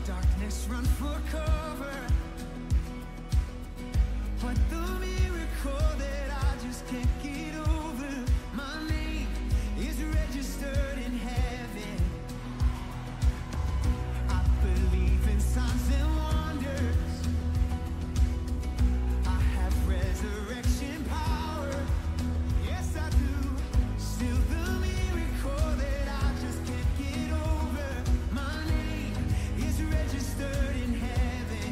Darkness run for cover, but the miracle that I just can't get over, my name is registered in heaven. I believe in signs and wonders, I have resurrection power, yes I do. Still the miracle that I just can't get over, my name is registered in heaven.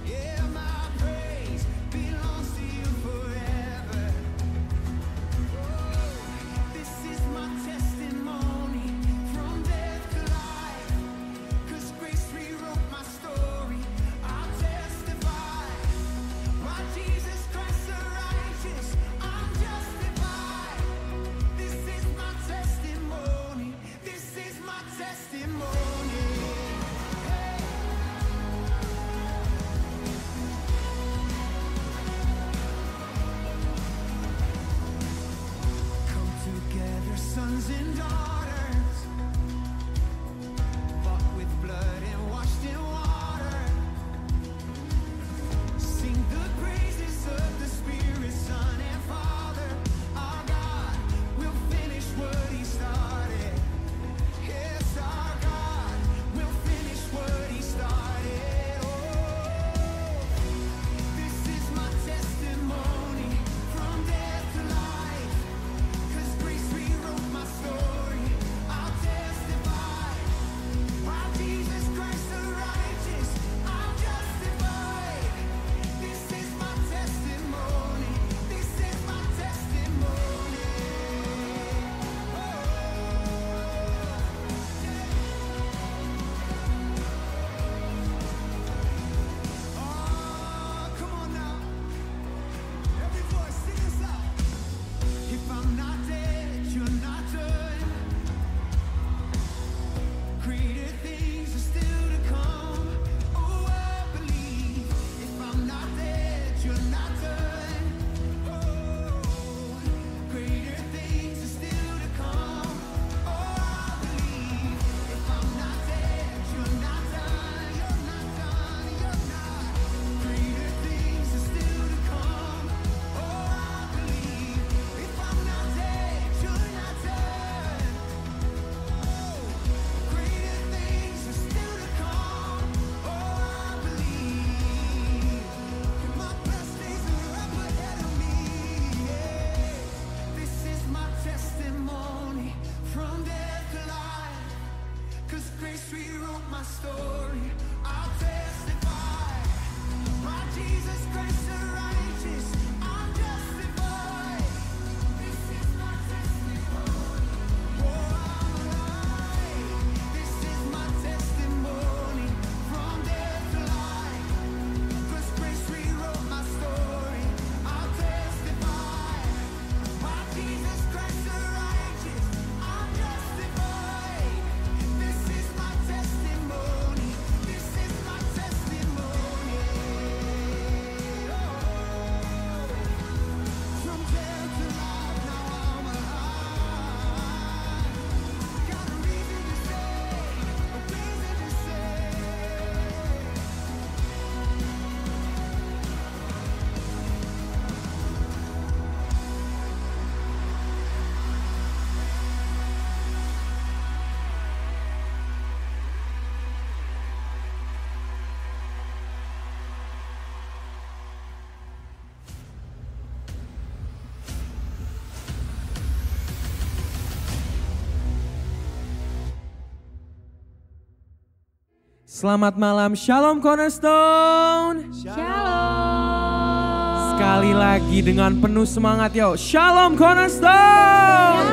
Yeah, my praise belongs to you forever. Oh, this is my testimony from death to life, 'cause grace rewrote my story. I'll testify, by Jesus Christ the righteous, I'm justified. This is my testimony, this is my testimony. Hey. Come together, sons and daughters, bought with blood and washed in water. Sing the praises of the Spirit, Son and Father. Our God will finish what He started. Yes, our God will finish what He started. Oh, this is my testimony from death to life, 'cause grace rewrote my story. I'll testify, by Jesus Christ the righteous, I'm justified. This is my testimony, this is my testimony. Oh, come on now. Every voice, sing this out. If I'm not dead, you're not done. Greater things are still to come. Oh, I believe. If I'm not dead, you're not done. Oh, greater things are still to come. Oh, I believe. If I'm not dead, you're not done. You're not done. You're not. Greater things are still to come. Oh, I believe. If I'm not dead, you're not done. Oh, greater things are still to come. Oh, I believe. My best days are up ahead of me. Yeah. This is my testimony from death to life, 'cause grace rewrote my story. I'll testify, by Jesus Christ the righteous, I'm justified. This is my testimony. Oh, I'm alive. This is my testimony from death to life, 'cause grace rewrote my story. I'll testify, by Jesus Christ the righteous, I'm justified. This is my testimony, this is my testimony. Oh, from death to life, now I'm alive. Got a reason to say, a reason to say. Selamat malam, Shalom Cornerstone. Shalom. Sekali lagi dengan penuh semangat yo, Shalom Cornerstone.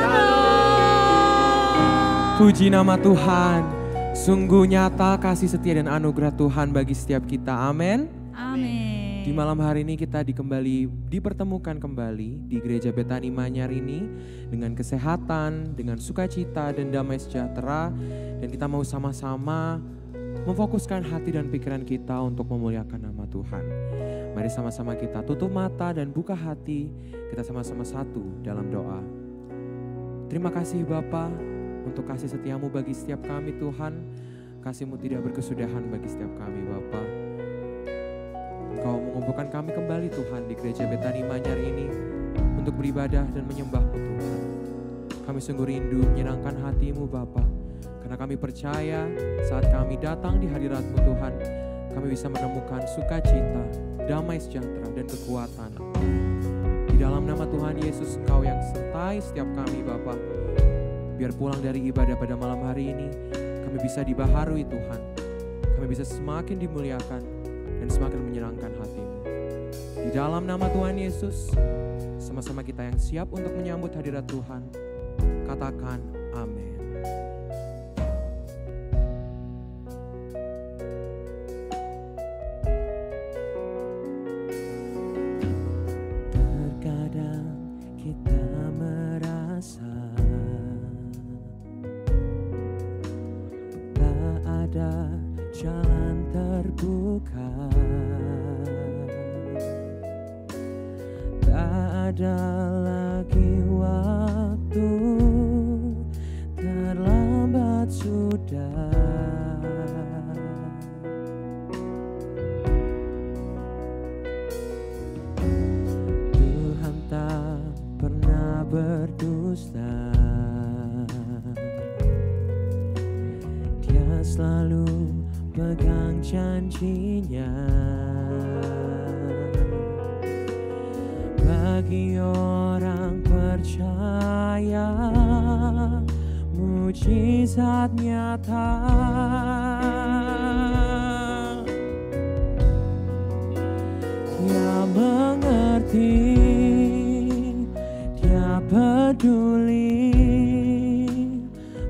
Puji nama Tuhan, sungguh nyata kasih setia dan anugerah Tuhan bagi setiap kita, amin. Amin. Di malam hari ini kita dipertemukan kembali di Gereja Betani Manyar ini dengan kesehatan, dengan sukacita dan damai sejahtera, dan kita mau sama-sama memfokuskan hati dan pikiran kita untuk memuliakan nama Tuhan. Mari sama-sama kita tutup mata dan buka hati, kita sama-sama satu dalam doa. Terima kasih Bapa untuk kasih setiamu bagi setiap kami Tuhan. kasih-Mu tidak berkesudahan bagi setiap kami Bapa. Engkau mengumpulkan kami kembali Tuhan di Gereja Betani Manyar ini untuk beribadah dan menyembah-Mu Tuhan. Kami sungguh rindu menyenangkan hati-Mu Bapa, karena kami percaya saat kami datang di hadirat-Mu Tuhan, kami bisa menemukan sukacita, damai sejahtera dan kekuatan. Di dalam nama Tuhan Yesus, Engkau yang sertai setiap kami Bapa. Biar pulang dari ibadah pada malam hari ini, kami bisa dibaharui Tuhan. Kami bisa semakin dimuliakan dan semakin menyenangkan hati-Mu. Di dalam nama Tuhan Yesus, sama-sama kita yang siap untuk menyambut hadirat Tuhan, katakan amin. Terkadang kita merasa tak ada jalan terbuka, tak ada lagi waktu, terlambat sudah. Tuhan tak pernah berdusta, Dia selalu pegang janjinya. Bagi orang percaya, mujizat nyata. Dia mengerti, Dia peduli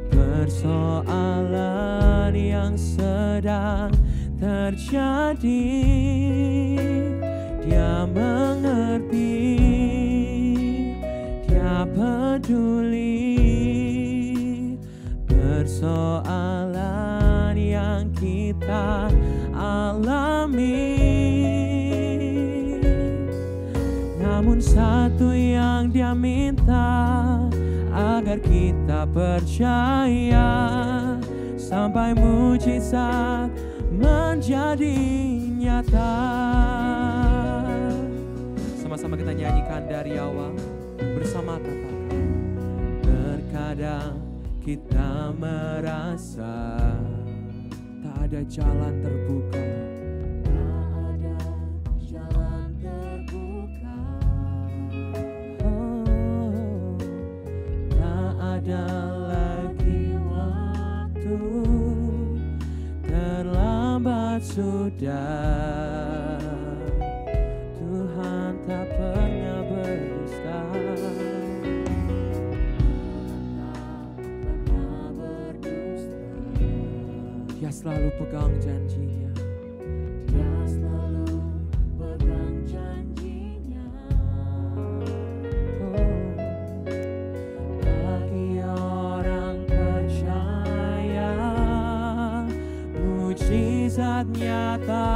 persoalan yang sedang terjadi. Dia mengerti, Dia peduli persoalan yang kita alami. Namun satu yang Dia minta, agar kita percaya sampai mujizat menjadi nyata. Sama-sama kita nyanyikan dari awal bersama katakan. Terkadang kita merasa Tak ada jalan terbuka, tak ada jalan terbuka. Oh, tak ada lagi waktu, terlambat sudah. Tuhan tak pernah berdusta, Dia selalu pegang janjinya. Dia selalu pegang janjinya. Oh, bagi orang percaya, mujizat nyata.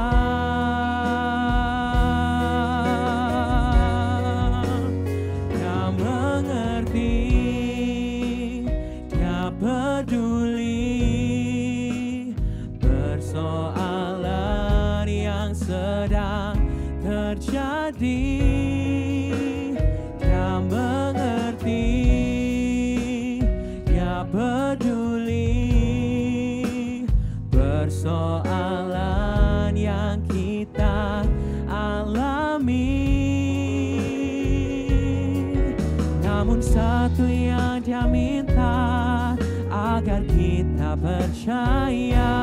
Dia mengerti, Dia peduli persoalan yang sedang terjadi. Dia mengerti, Dia peduli persoalan yang kita alami. Namun satu yang Dia minta, agar kita percaya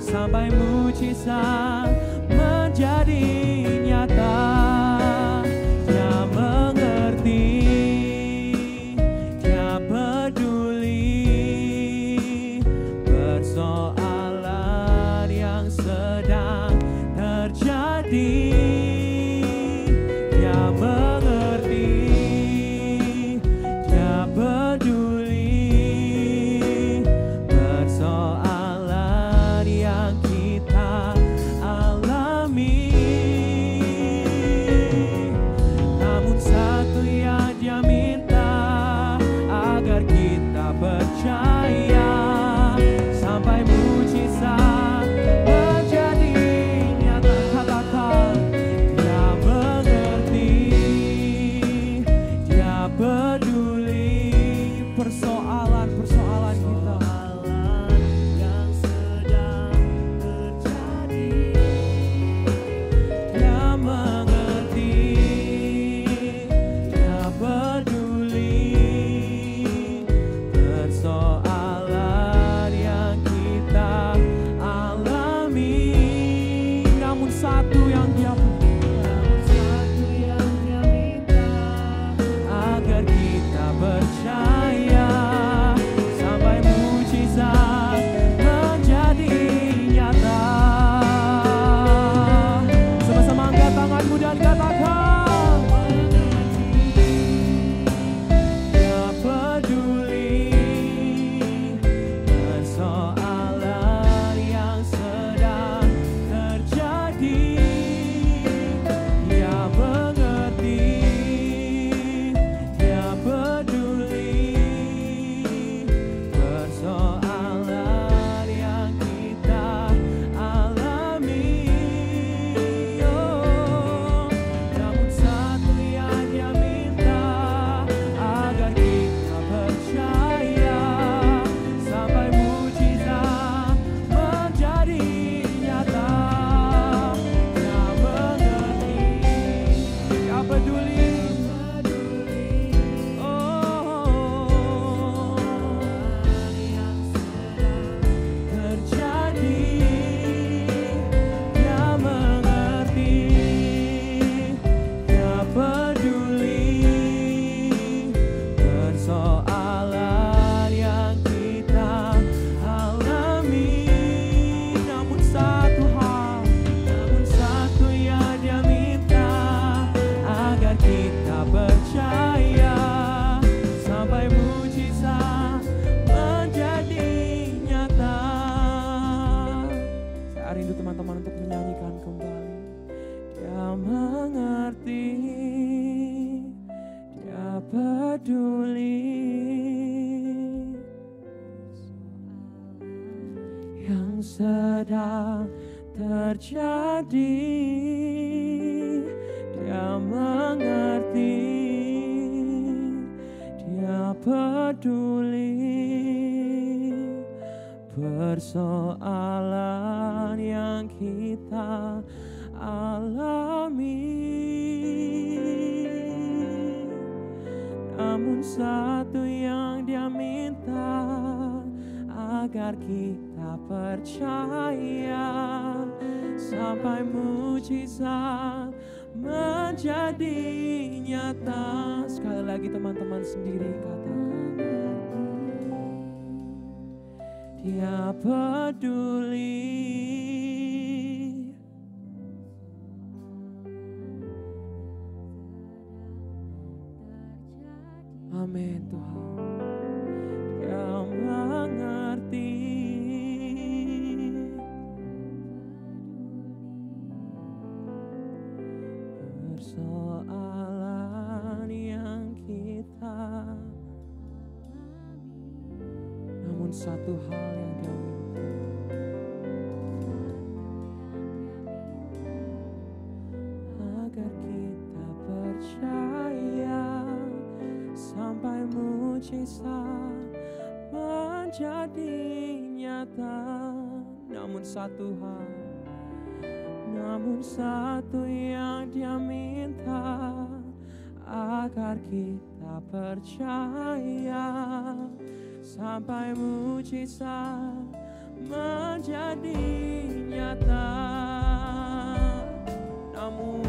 sampai mujizat menjadi nyata. Dia mengerti, Dia peduli persoalan yang sedang terjadi. Dia mengerti, Dia peduli persoalan yang kita alami. Namun satu yang Dia minta, agar kita percaya sampai mujizat Saya rindu teman-teman untuk menyanyikan kembali. Dia mengerti, Dia peduli yang sedang terjadi. Dia mengerti, Dia peduli persoalan yang kita alami. Namun satu yang Dia minta, agar kita percaya sampai mujizat menjadi nyata. Sekali lagi teman-teman sendiri katakan. Dia peduli. Amin Tuhan. Dia mengerti, persoalan yang kita. Namun satu hal yang Dia minta, agar kita percaya sampai mujizat menjadi nyata. namun satu hal, Namun satu yang Dia minta, agar kita percaya sampai mujizat menjadi nyata. Namun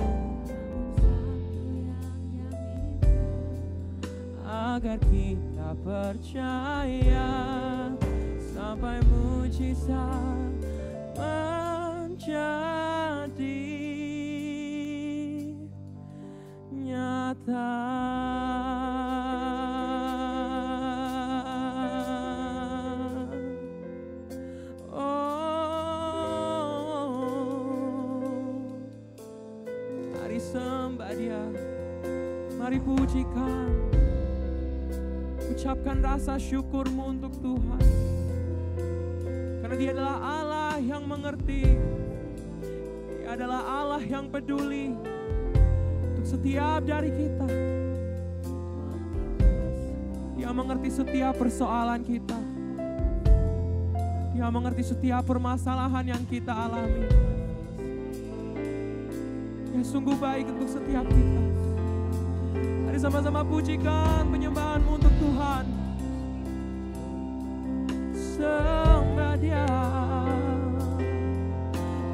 agar kita percaya sampai mujizat menjadi nyata. mari sembah Dia, mari pujikan, ucapkan rasa syukurmu untuk Tuhan. Karena Dia adalah Allah yang mengerti, Dia adalah Allah yang peduli untuk setiap dari kita. Dia mengerti setiap persoalan kita. Dia mengerti setiap permasalahan yang kita alami. Dia sungguh baik untuk setiap kita. Mari sama-sama pujikan penyembahanmu untuk Tuhan. Sembah Dia,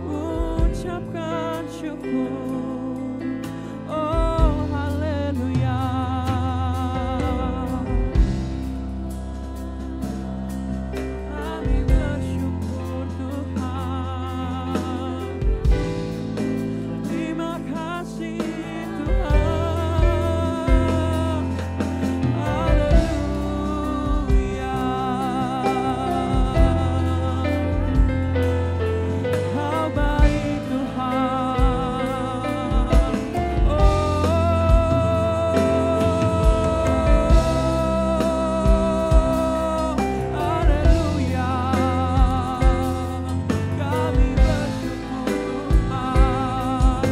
ucapkan syukur. Oh haleluya, kami bersyukur Tuhan. Terima kasih Tuhan. Haleluya, Kau baik Tuhan. Haleluya, kami bersyukur Tuhan.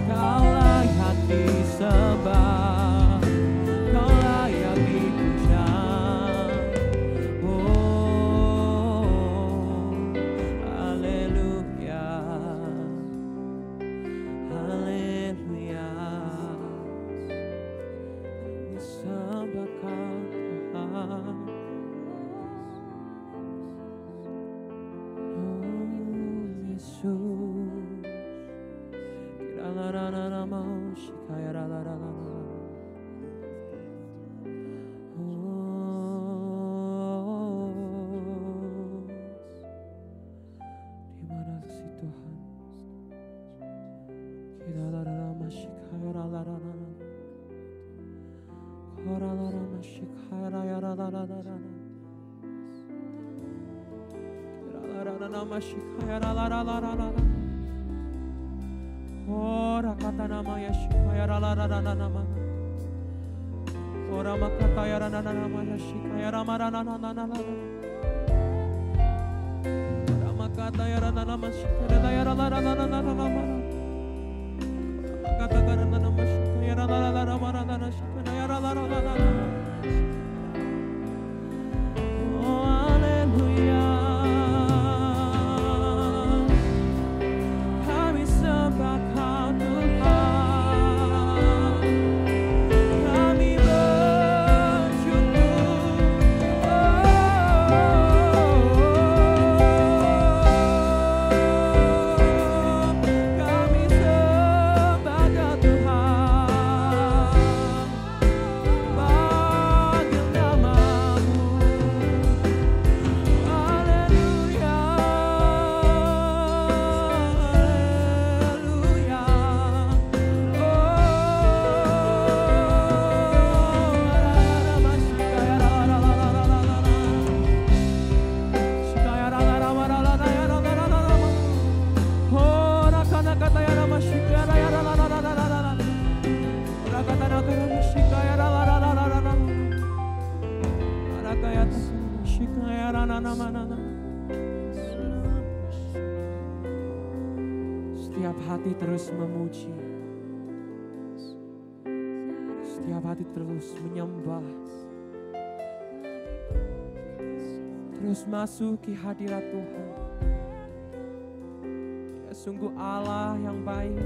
Kau layak disembah, Kau layak dipuja. Haleluya, haleluya, disembahkan Tuhan. Yesus, kira-la-la-la-la-mau, shikaya-la-la-la-la-la. Di mana kasih Tuhan? Kira-la-la-la-ma, shikaya-la-la-la-la-la. Kora-la-la-ma, shikaya nama shikaya la la la la la la. Ora kata nama ya shikaya la la la la la nama. Ora makata ya la la la nama ya shikaya la la la la la la la. Ora makata ya la la nama shikaya la la la la la la la la. Kata kata nama shikaya la la la la la la la shikaya la la la la la. Oh haleluya. Kami sembah Kau Tuhan. Kami bersyukur. Kami sembah Kau Tuhan. Panggil nama-Mu. Haleluya. Haleluya. Setiap hati terus memuji, setiap hati terus menyembah, terus masuki hadirat Tuhan. Dia sungguh Allah yang baik,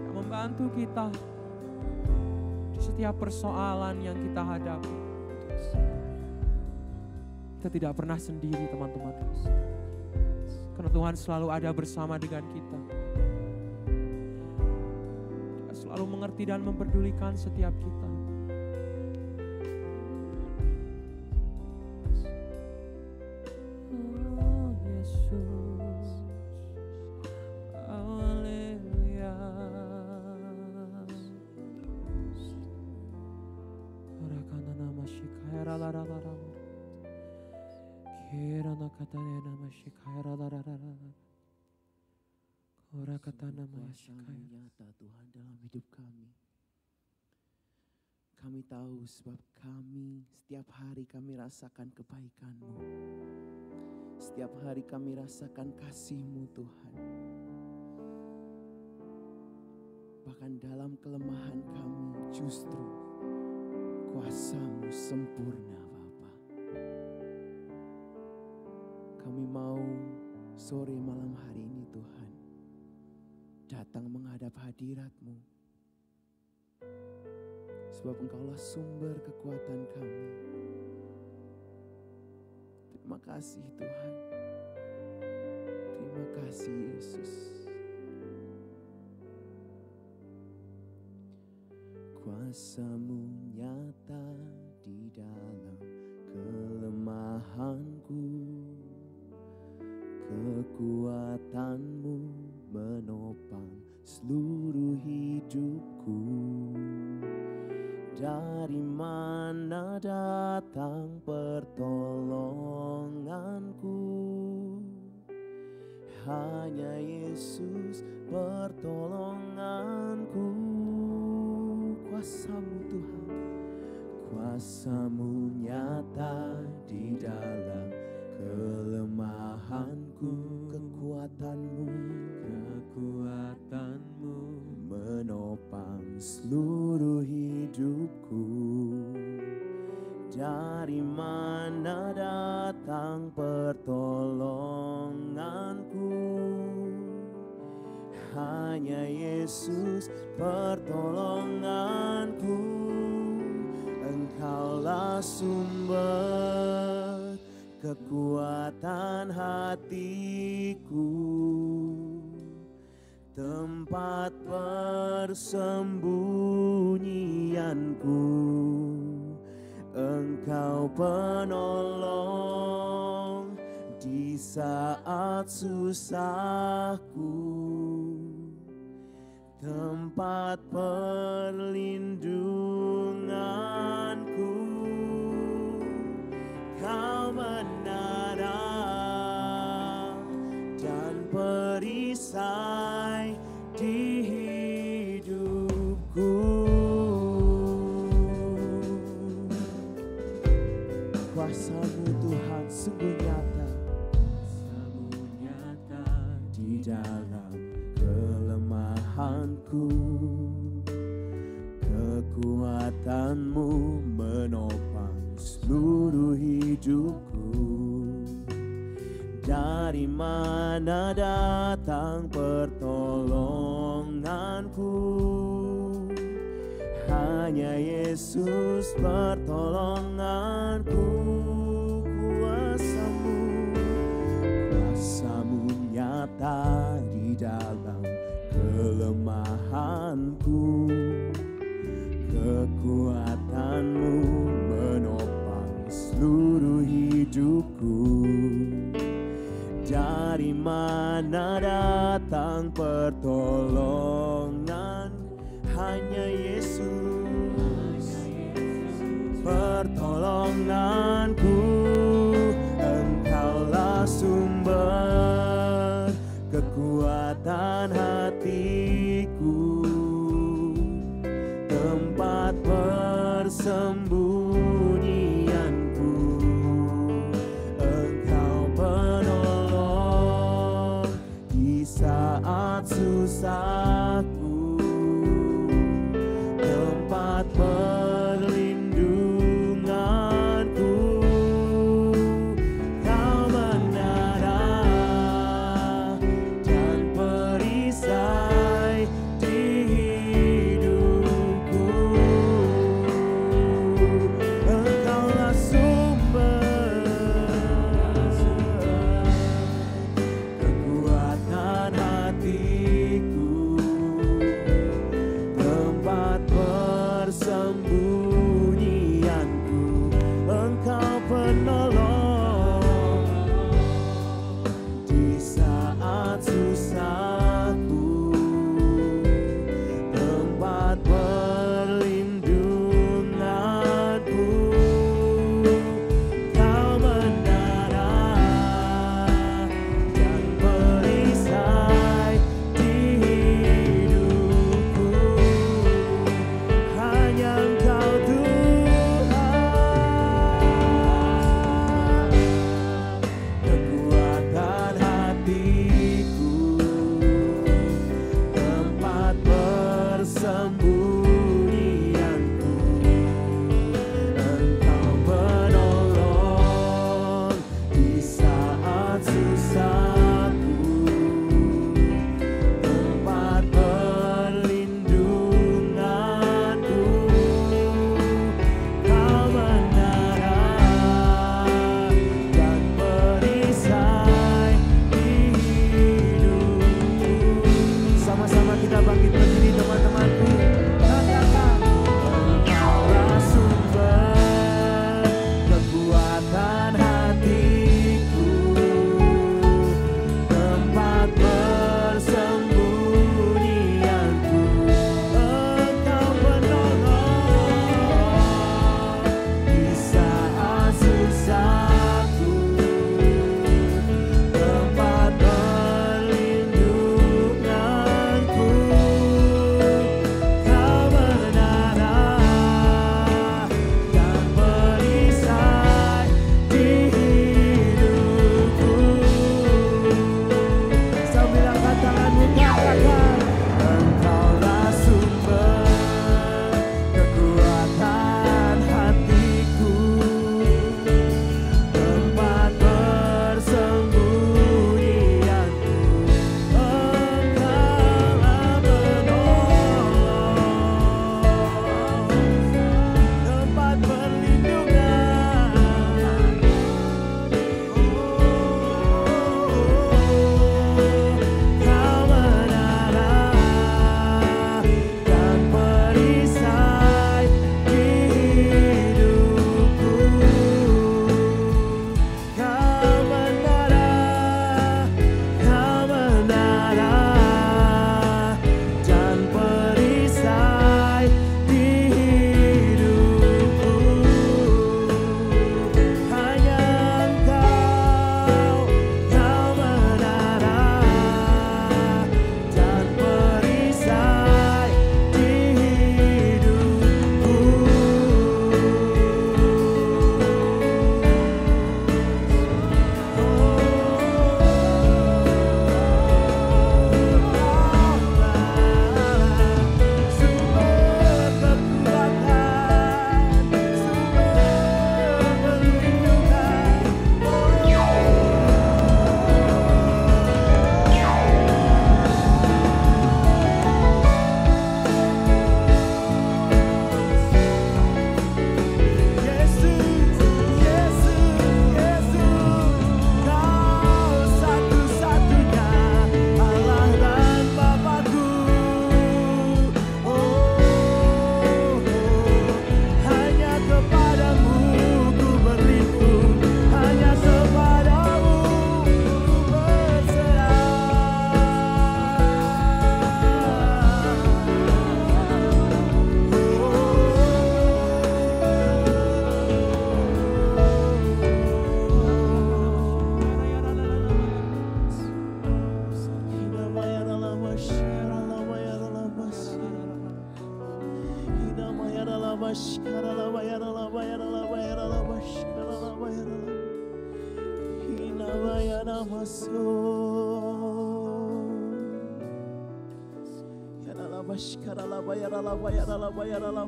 yang membantu kita di setiap persoalan yang kita hadapi. Kita tidak pernah sendiri, teman-teman. Karena Tuhan selalu ada bersama dengan kita. Dia selalu mengerti dan memperdulikan setiap kita. Oh Yesus, haleluya. Orakana nama shikaya la la la la. Kirana katanya nama shikaya la la la la. Ora kata nama shikaya. Nyata Tuhan dalam hidup kami. Kami tahu sebab kami setiap hari kami rasakan kebaikan-Mu. Setiap hari kami rasakan kasih-Mu Tuhan. Bahkan dalam kelemahan kami justru kuasa-Mu sempurna Bapa. Kami mau sore malam hari ini Tuhan datang menghadap hadirat-Mu. Sebab Engkaulah sumber kekuatan kami. Terima kasih Tuhan. Terima kasih Yesus. Kuasa-Mu nyata di dalam kelemahanku. Kekuatan-Mu menopang seluruh hidupku. Dari mana datang pertolonganku? Hanya Yesus pertolonganku. Kuasa-Mu Tuhan, kuasa-Mu nyata di dalam kelemahanku. Kekuatan-Mu, kekuatan-Mu menopang seluruh hidupku. Dari mana datang pertolonganku? Hanya Yesus pertolonganku. Engkaulah sumber kekuatan hatiku, tempat persembunyianku. Engkau penolong di saat susahku, tempat perlindunganku. Kau menara Kuasa-Mu Tuhan sungguh nyata, Kuasa-Mu nyata di dalam kelemahanku. Kekuatan-Mu menopang seluruh hidupku. Dari mana datang pertolonganku? Hanya Yesus pertolonganku. Kuasa-Mu nyata di dalam kelemahanku. Kekuatan-Mu menopang seluruh hidupku. Dari mana datang pertolongan? Hanya Yesus pertolonganku. Engkaulah sumber kekuatan hatiku, tempat persembunyianku. Engkau penolong di saat susahku, tempat perlindunganku. Kau menara dan perisai di hidupku.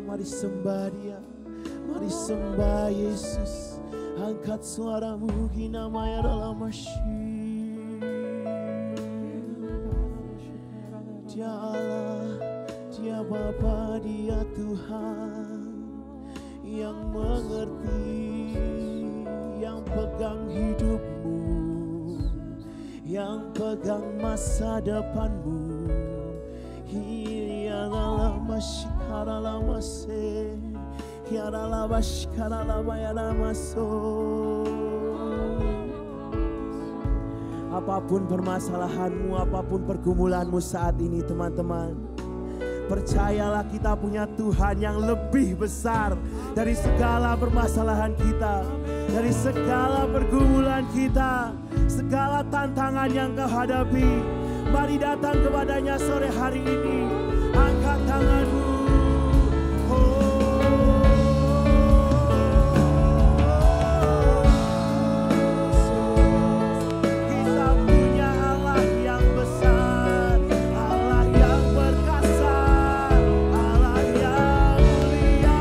Mari sembah Dia, mari sembah Yesus. Angkat suaramu, Hinamaya dalam masjid. Dia Allah, Dia Bapa, Dia Tuhan yang mengerti, yang pegang hidupmu, yang pegang masa depanmu. Apapun permasalahanmu, apapun pergumulanmu saat ini teman-teman, percayalah kita punya Tuhan yang lebih besar dari segala permasalahan kita, dari segala pergumulan kita, segala tantangan yang kau hadapi. Mari datang kepadanya sore hari ini. Angkat tanganmu. Kita punya Allah yang besar, Allah yang perkasa, Allah yang mulia.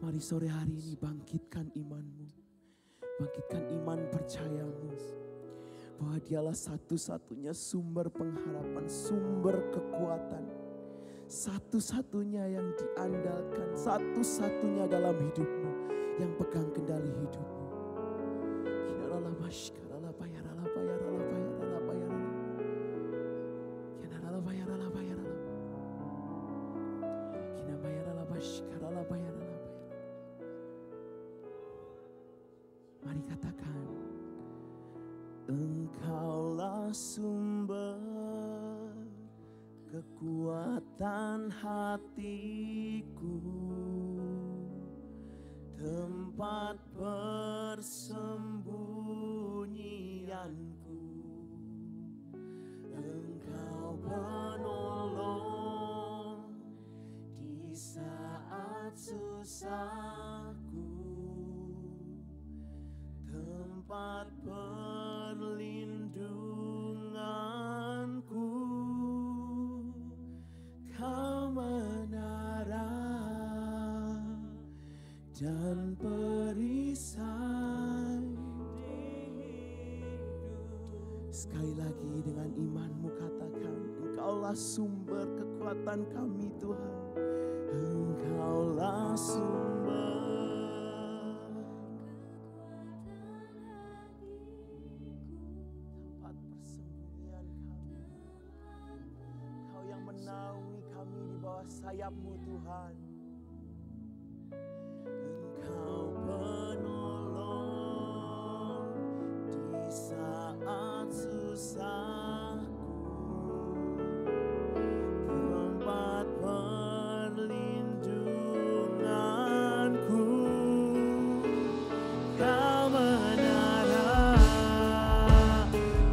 Mari sore hari ini bangkitkan imanmu, bangkitkan iman percayamu, bahwa Dialah satu-satunya sumber pengharapan, sumber kekuatan, satu-satunya yang diandalkan, satu-satunya dalam hidupmu, yang pegang kendali hidupmu. Mari katakan, Engkaulah sumber kekuatan hatiku, tempat persembunyianku. Engkau penolong di saat susahku, tempat perlindunganku. Kau menara dan perisai. Sekali lagi dengan imanmu katakan, Engkaulah sumber kekuatan kami Tuhan. Engkaulah sumber tempat persembunyian kami. Kau yang menaungi kami di bawah sayap-Mu Tuhan. Engkau penolong di saat susahku, tempat perlindunganku. Kau menara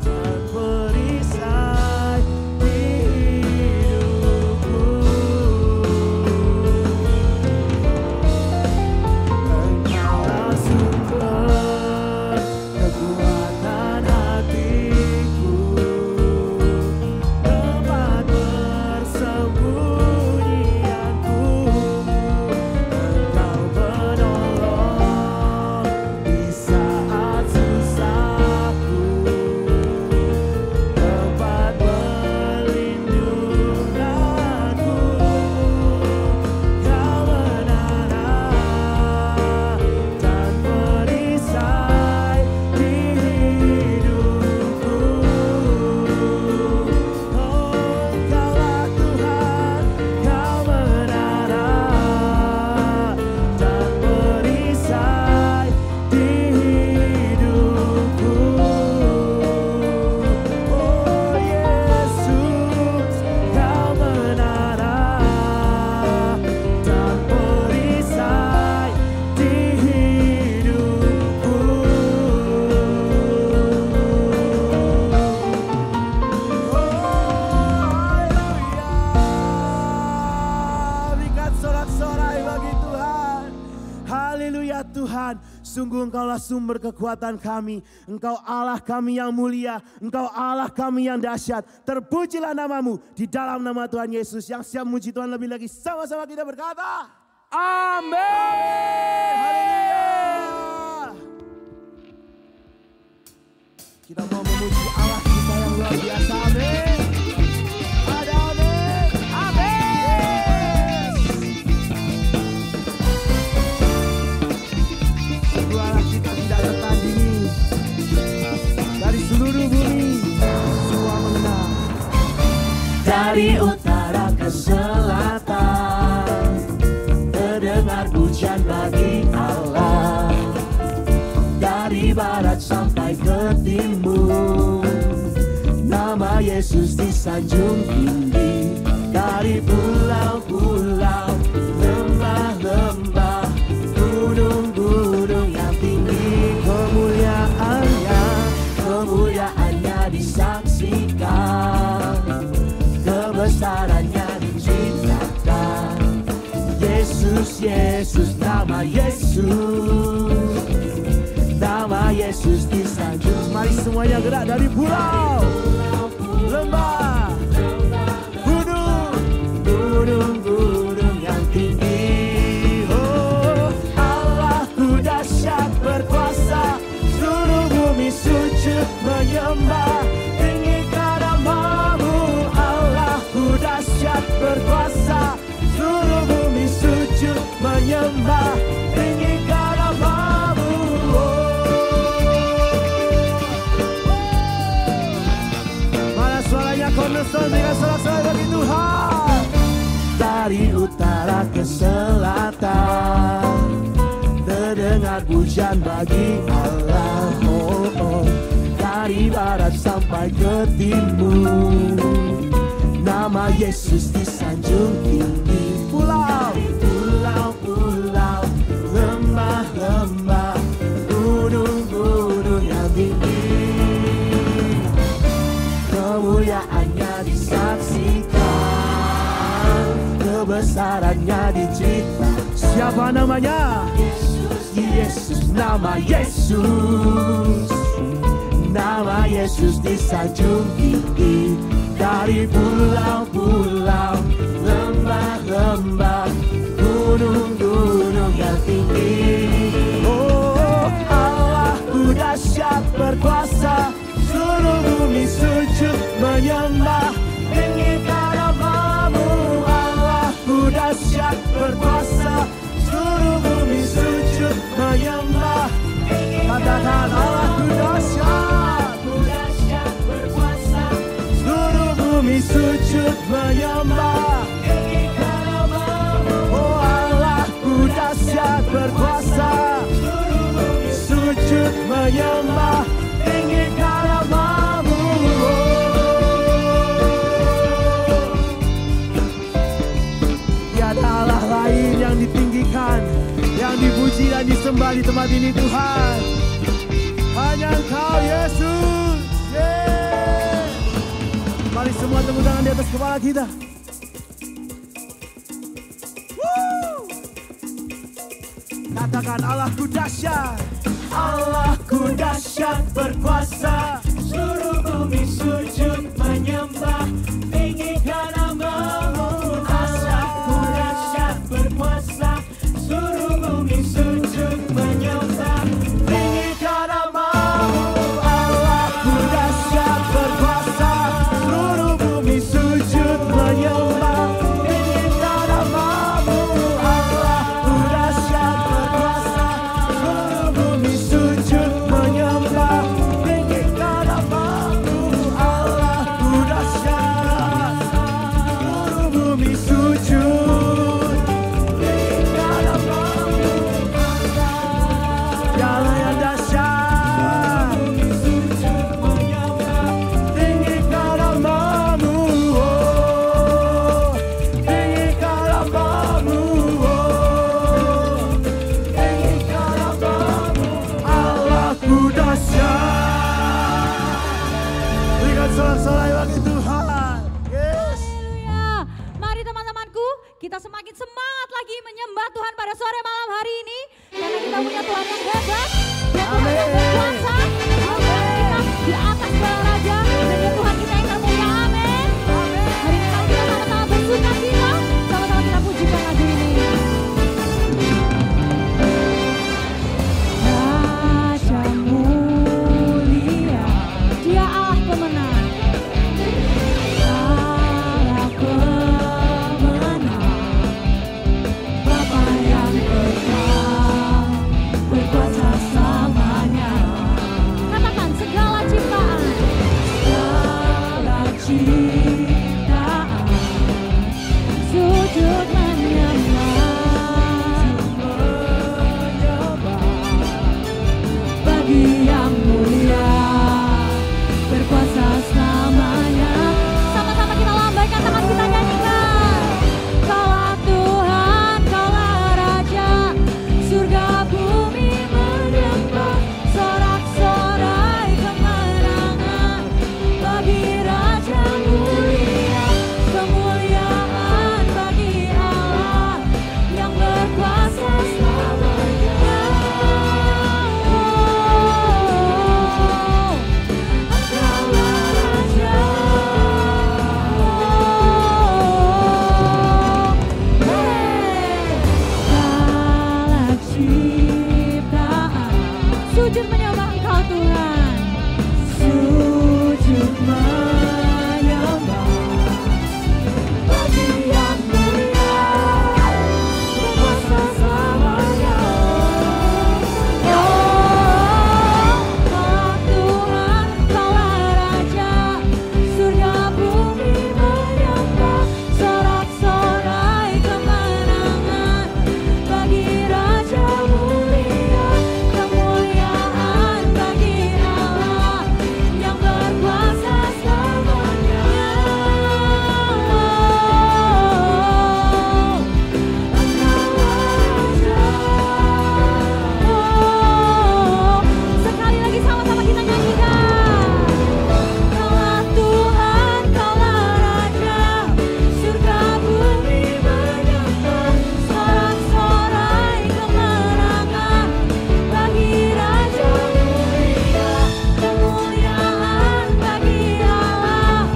dan perisai di hidupku. Haleluya Tuhan, sungguh Engkaulah sumber kekuatan kami. Engkau Allah kami yang mulia, Engkau Allah kami yang dahsyat. Terpujilah namamu di dalam nama Tuhan Yesus. Yang siap muji Tuhan lebih lagi, sama-sama kita berkata, Amin. haleluya. Kita mau memuji Allah kita yang luar biasa, amin. Ada amin, amin. Sungguh Allah kita tidak tertandingi. Dari seluruh bumi, semua mengenal. Dari utara ke selatan, terdengar pujian bagi Allah. Dari barat sampai ke timur, nama Yesus disanjung tinggi. Dari pulau-pulau, lembah-lembah, gunung-gunung yang tinggi, kemuliaannya disaksikan, kebesarannya diceritakan. Yesus, Yesus, nama Yesus disanjung. Mari semuanya gerak dari pulau, lembah, gunung yang tinggi. Oh, Allahku dahsyat berkuasa, seluruh bumi sujud menyembah. Tinggikan namamu, Allahku dahsyat berkuasa, seluruh bumi sujud menyembah. Tinggikan namamu. Suaranya cornerstone dengan sorak-sorai bagi Tuhan. Dari utara ke selatan, terdengar pujian bagi Allah. Oh, oh. Dari barat sampai ke timur, nama Yesus disanjung tinggi. Pulau-pulau, lembah-lembah, gunung-gunung yang tinggi, kemuliaannya disaksikan, kebesarannya diceritakan. Siapa namanya? Yesus, nama Yesus. Nama Yesus disanjung tinggi. Dari pulau-pulau, lembah-lembah, gunung-gunung yang tinggi. Oh, Allahku dahsyat berkuasa, seluruh bumi sujud menyembah. Tinggikan namamu, Allahku dahsyat berkuasa, seluruh bumi sujud menyembah. Katakan Allahku dahsyat berkuasa, seluruh bumi sujud menyembah. Tinggikan namamu, oh Allahku dahsyat berkuasa, seluruh bumi sujud menyembah. Tinggikan namamu. Tiada Allah lain yang ditinggikan, yang dipuji dan disembah di tempat ini Tuhan. Hanya Engkau Yesus. Yeah. Mari semua tepuk tangan di atas kepala kita. Woo. Katakan Allahku dahsyat. Allahku dahsyat berkuasa, seluruh bumi sujud menyembah. Tinggikan namamu, Allahku dahsyat berkuasa, seluruh bumi sujud menyembah. Tinggikan namamu, Allahku dahsyat berkuasa, seluruh bumi sujud menyembah. Tinggikan namamu, Allahku dahsyat berkuasa, seluruh bumi sujud menyembah. Tinggikan namamu, Allahku dahsyat, seluruh bumi sujud. Tinggikan namamu, Dialah yang dahsyat, sujud menyembah. Tinggikan namamu, oh. Tinggikan namamu, oh. Tinggikan namamu, Allahku dahsyat. Berikan sorak-sorai bagi Tuhan. Yes. Haleluya. Mari teman-temanku, kita semakin semangat lagi menyembah Tuhan pada sore malam hari ini. Karena kita punya Tuhan yang hebat, dan Tuhan yang berkuasa, dan Tuhan kita di atas segala raja, dan dia Tuhan kita yang termulia. Amin. Hari ini mari kita sama-sama bersuka cita, sama-sama kita pujikan lagu ini. Raja mulia, dia Allah pemenang. Allah pemenang, Bapa yang kekal, berkuasa selamanya. Katakan segala ciptaan, sujud menyembah bagi yang mulia, berkuasa selamanya. Sama-sama kita lambaikan tangan, kita nyanyikan. Kaulah Tuhan, kaulah Raja, surga bumi menyembah, sorak-sorai kemenangan bagi Raja mulia, kemuliaan bagi Allah yang berkuasa selamanya. Engkaulah Raja, segala ciptaan sujud menyembah Engkau Tuhan, sujud menyembah bagi yang mulia, berkuasa selamanya. Kaulah Tuhan, kaulah Raja, surga bumi menyembah, sorak-sorai kemenangan bagi Raja mulia, kemuliaan bagi Allah yang berkuasa selamanya. Sekali lagi sama-sama kita nyanyikan. Kaulah Tuhan, kaulah Raja, surga bumi menyembah, sorak-sorai kemenangan bagi Raja mulia, kemuliaan bagi Allah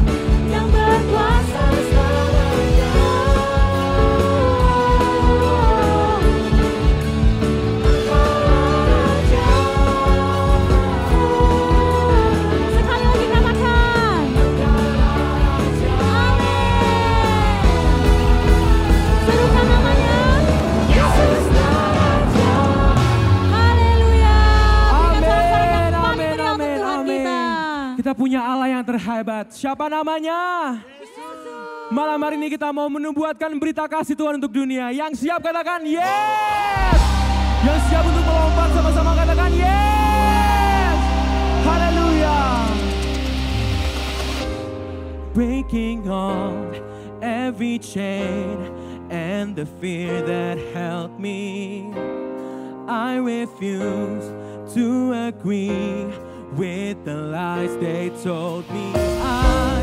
yang berkuasa selamanya. Sekali lagi katakan. Amin. Serukan namanya. Yesus Raja. Haleluya. Amin, amin, Tuhan amin, amin. kita. Kita punya Allah yang terhebat. Siapa namanya? Malam hari ini kita mau menubuatkan berita kasih Tuhan untuk dunia. Yang siap katakan yes. Yang siap untuk melompat sama-sama katakan yes. Haleluya. Breaking off every chain and the fear that held me. I refuse to agree with the lies they told me. I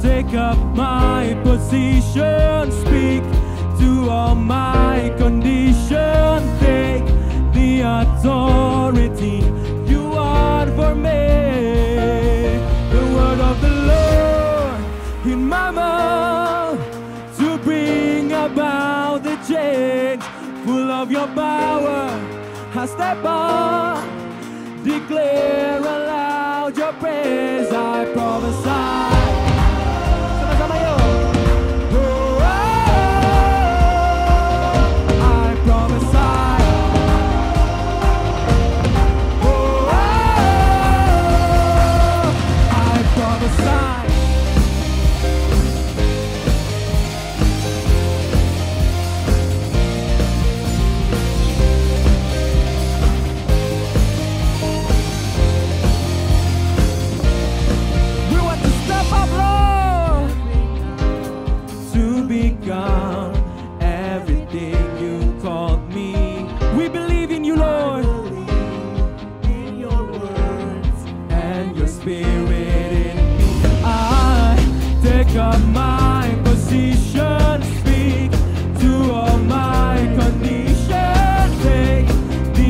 take up my position, speak to all my condition, take the authority you want for me. The word of the Lord in my mouth to bring about the change. Full of your power, I step up, declare aloud your praise. I prophesy. Sama-sama yuk. Oh, I prophesy. Oh, I prophesy. We want to step up, Lord, to become everything you called me. We believe in you, Lord, In your words, and your spirit in me. I take up my position, speak to all my condition, take the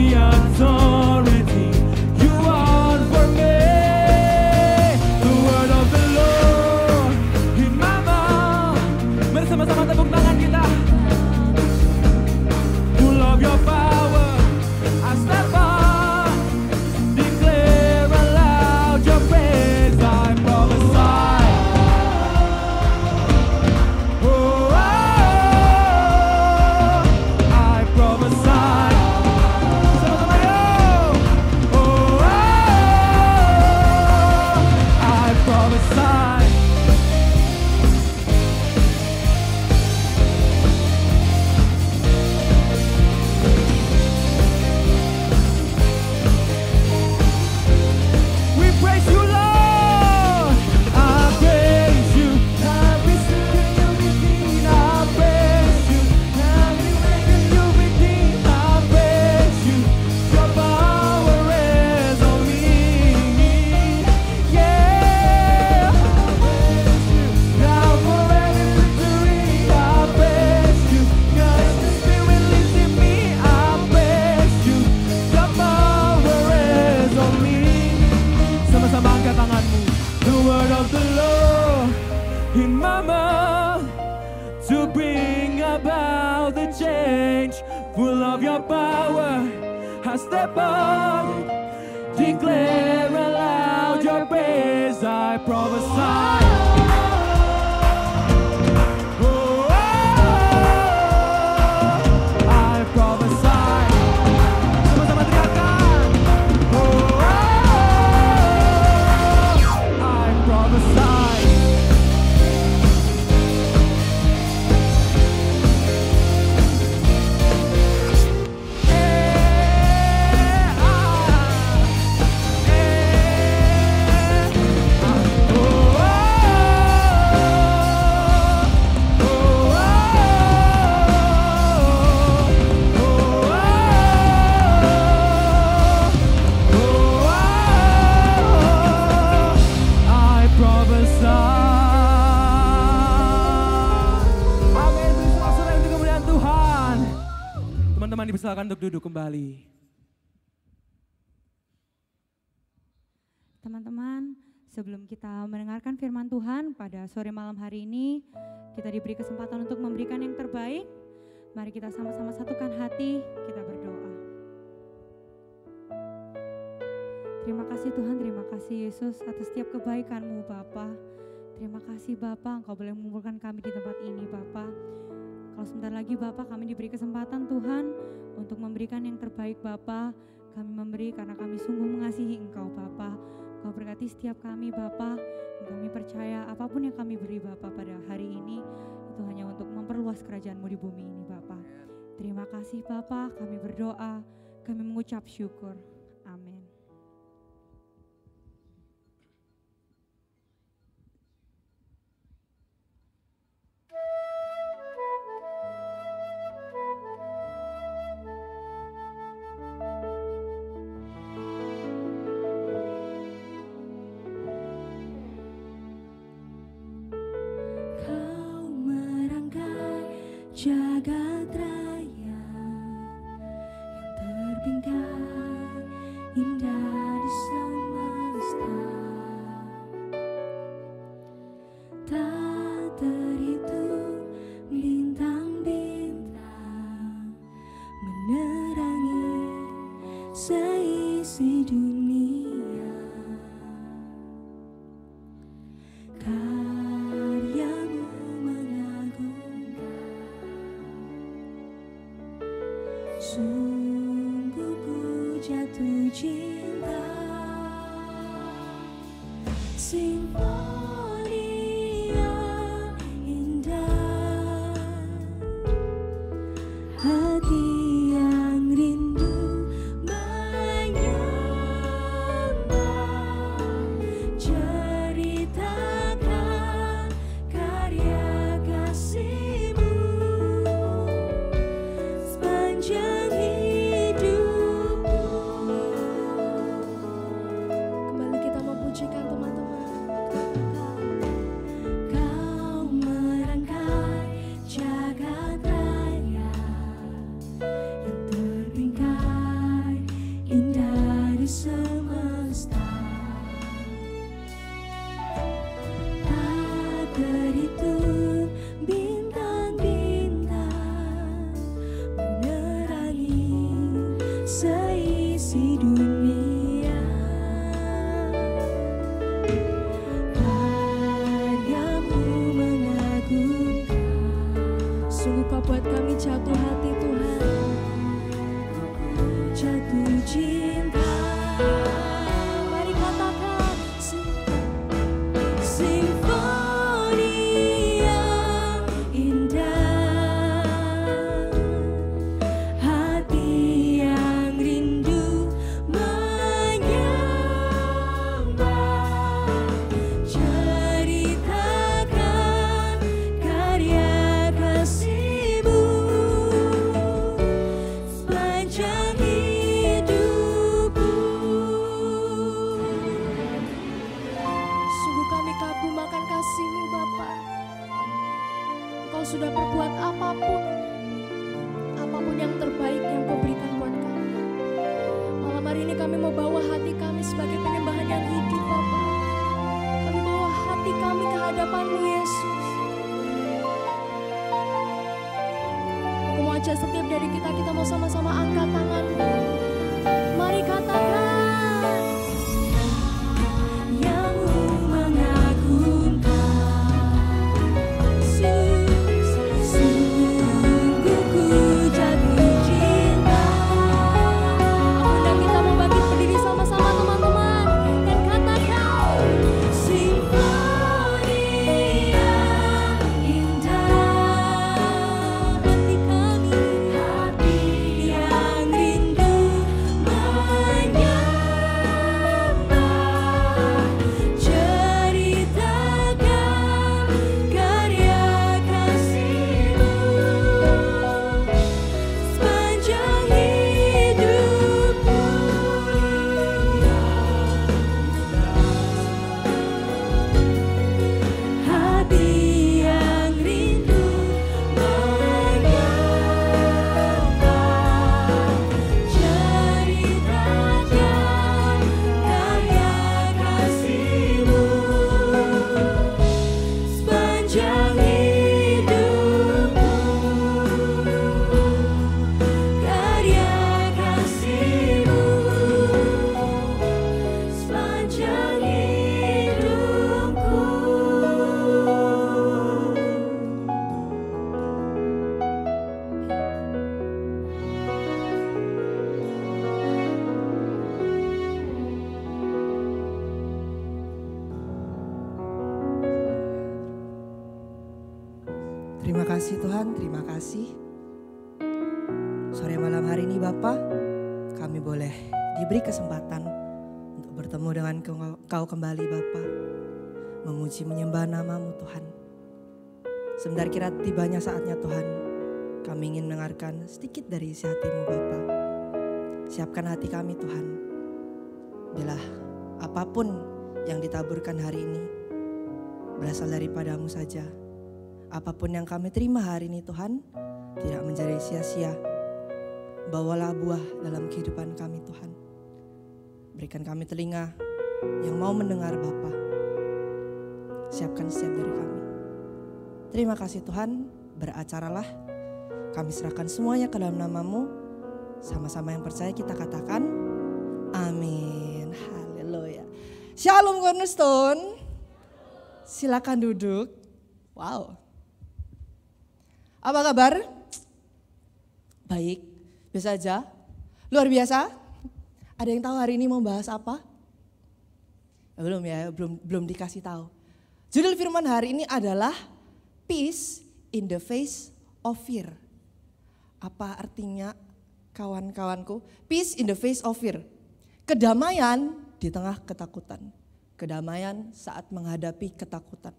power, I step up, declare aloud your praise, I prophesy. Teman-teman dipersilakan untuk duduk kembali. Teman-teman, sebelum kita mendengarkan firman Tuhan pada sore malam hari ini, kita diberi kesempatan untuk memberikan yang terbaik. Mari kita sama-sama satukan hati, kita berdoa. Terima kasih Tuhan, terima kasih Yesus atas setiap kebaikan-Mu Bapa. Terima kasih Bapa, Engkau boleh mengumpulkan kami di tempat ini Bapa. Kalau sebentar lagi Bapak kami diberi kesempatan Tuhan untuk memberikan yang terbaik Bapak. Kami memberi karena kami sungguh mengasihi Engkau Bapak. Engkau berkati setiap kami Bapak. Kami percaya apapun yang kami beri Bapak pada hari ini itu hanya untuk memperluas kerajaan-Mu di bumi ini Bapak. Terima kasih Bapak, kami berdoa, kami mengucap syukur. Amin. Jagat raya yang terbingkai indah di semesta, tak terhitung bintang-bintang menerangi seisi dunia. Karya-Mu mengagumkan, sungguh ku jatuh cinta. Simfoni yang indah, hati yang rindu menyembah, ceritakan karya kasih-Mu sepanjang hidupku. Kembali kita memujikan teman-teman. Kau merangkai jagat raya yang terbingkai indah di semesta, tak terhitung bintang-bintang menerangi seisi dunia. Karya-Mu mengagumkan, sungguh Kau buat kami jatuh hati Tuhan, jatuh cinta. Mari katakan simfoni yang indah, hati yang rindu menyembah, ceritakan karya kasih-Mu sepanjang hidupku. Sungguh kami kagum akan kasih-Mu Bapa. Engkau sudah berbuat apapun yang terbaik yang Kau berikan buat kami. Malam hari ini kami mau bawa hati kami sebagai penyembahan yang hidup Bapa. Kami bawa hati kami ke hadapan-Mu Yesus. Aku mau saja setiap dari kita mau sama-sama angkat tangan. Mari katakan, yang mengagumkan, sungguh ku jatuh cinta. Aku undang kita mau bangkit berdiri sama-sama teman-teman dan katakan, simfoni yang indah, hati kami, hati yang rindu menyembah, ceritakan karya kasih-Mu sepanjang hidupku. Hati yang rindu menyembah, ceritakan karya kasih-Mu sepanjang hidupku. Karya kasih-Mu sepanjang hidupku. Terima kasih Tuhan, terima kasih. Sore malam hari ini Bapa, kami boleh diberi kesempatan untuk bertemu dengan Kau kembali Bapa. Memuji menyembah nama-Mu Tuhan. Sebentar kira tibanya saatnya Tuhan, kami ingin mendengarkan sedikit dari isi hati-Mu Bapa. Siapkan hati kami Tuhan. Bila apapun yang ditaburkan hari ini berasal daripada-Mu saja. Apapun yang kami terima hari ini Tuhan, tidak menjadi sia-sia. Bawalah buah dalam kehidupan kami Tuhan. Berikan kami telinga yang mau mendengar Bapa. Siapkan setiap dari kami. Terima kasih Tuhan, beracaralah. Kami serahkan semuanya ke dalam nama-Mu. Sama-sama yang percaya kita katakan, amin. Haleluya. Shalom Cornerstone. Silakan duduk. Wow. Apa kabar? Baik, biasa aja. Luar biasa. Ada yang tahu hari ini mau bahas apa? Belum ya, belum dikasih tahu. Judul firman hari ini adalah Peace in the Face of Fear. Apa artinya kawan-kawanku? Peace in the face of fear. Kedamaian di tengah ketakutan. Kedamaian saat menghadapi ketakutan.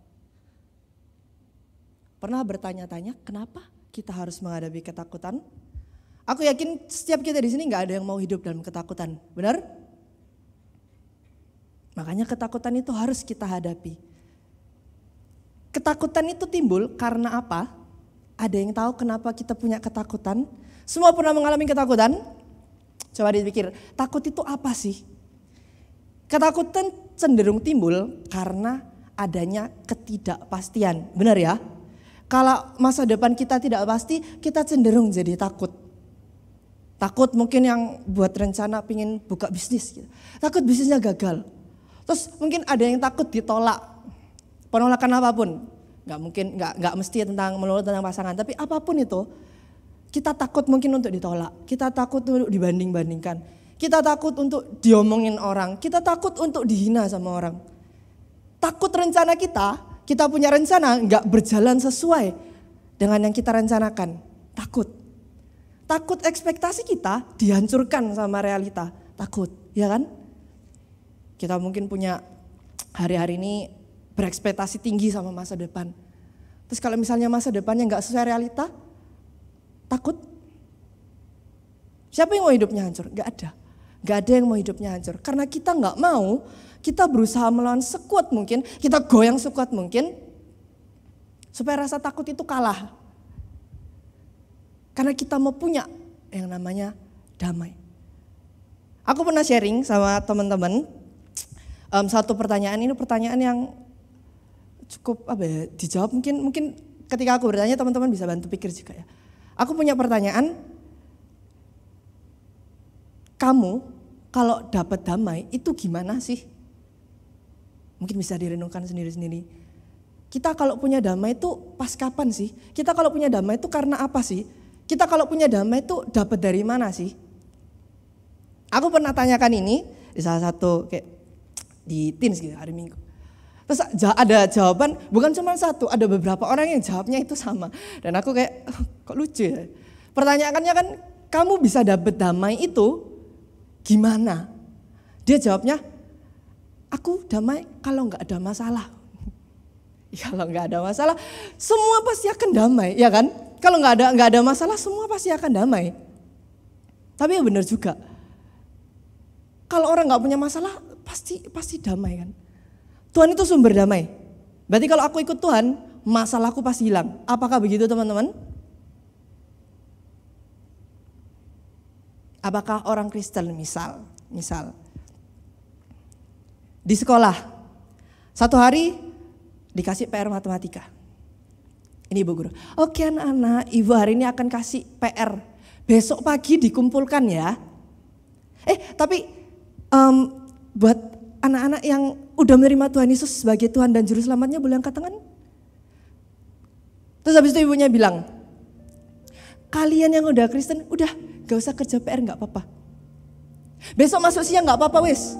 Pernah bertanya-tanya kenapa kita harus menghadapi ketakutan? Aku yakin setiap kita di sini nggak ada yang mau hidup dalam ketakutan, benar? Makanya ketakutan itu harus kita hadapi. Ketakutan itu timbul karena apa? Ada yang tahu kenapa kita punya ketakutan? Semua pernah mengalami ketakutan? Coba dipikir, takut itu apa sih? Ketakutan cenderung timbul karena adanya ketidakpastian, benar ya? Kalau masa depan kita tidak pasti, kita cenderung jadi takut. Takut mungkin yang buat rencana pingin buka bisnis. Gitu. Takut bisnisnya gagal. Terus mungkin ada yang takut ditolak. Penolakan apapun. Gak mungkin, gak mesti melulu tentang pasangan. Tapi apapun itu, kita takut mungkin untuk ditolak. Kita takut untuk dibanding-bandingkan. Kita takut untuk diomongin orang. Kita takut untuk dihina sama orang. Takut rencana kita punya rencana nggak berjalan sesuai dengan yang kita rencanakan. Takut ekspektasi kita dihancurkan sama realita. Takut, ya kan? Kita mungkin punya hari-hari ini berekspektasi tinggi sama masa depan. Terus kalau misalnya masa depannya nggak sesuai realita, takut. Siapa yang mau hidupnya hancur? Nggak ada yang mau hidupnya hancur. Karena kita nggak mau. Kita berusaha melawan sekuat mungkin, kita goyang sekuat mungkin, supaya rasa takut itu kalah. Karena kita mau punya yang namanya damai. Aku pernah sharing sama teman-teman, satu pertanyaan, ini pertanyaan yang cukup dijawab mungkin ketika aku bertanya teman-teman bisa bantu pikir juga ya. Aku punya pertanyaan. Kamu kalau dapat damai itu gimana sih? Mungkin bisa direnungkan sendiri-sendiri. Kita kalau punya damai itu pas kapan sih? Kita kalau punya damai itu karena apa sih? Kita kalau punya damai itu dapat dari mana sih? Aku pernah tanyakan ini di salah satu kayak di Teens gitu hari Minggu. Terus ada jawaban, bukan cuma satu, ada beberapa orang yang jawabnya itu sama. Dan aku kayak, kok lucu ya. Pertanyaannya kan, kamu bisa dapat damai itu gimana? Dia jawabnya, aku damai kalau nggak ada masalah. Kalau nggak ada masalah, semua pasti akan damai, ya kan? Kalau nggak ada masalah, semua pasti akan damai. Tapi ya benar juga. Kalau orang nggak punya masalah, pasti damai kan? Tuhan itu sumber damai. Berarti kalau aku ikut Tuhan, masalahku pasti hilang. Apakah begitu teman-teman? Apakah orang Kristen misal di sekolah, satu hari dikasih PR matematika. Ini Ibu Guru. Oke anak-anak, Ibu hari ini akan kasih PR. Besok pagi dikumpulkan ya. Tapi buat anak-anak yang udah menerima Tuhan Yesus sebagai Tuhan dan Juru Selamatnya boleh angkat tangan? Terus habis itu ibunya bilang, kalian yang udah Kristen, udah gak usah kerja PR gak apa-apa. Besok masuk siang gak apa-apa wis.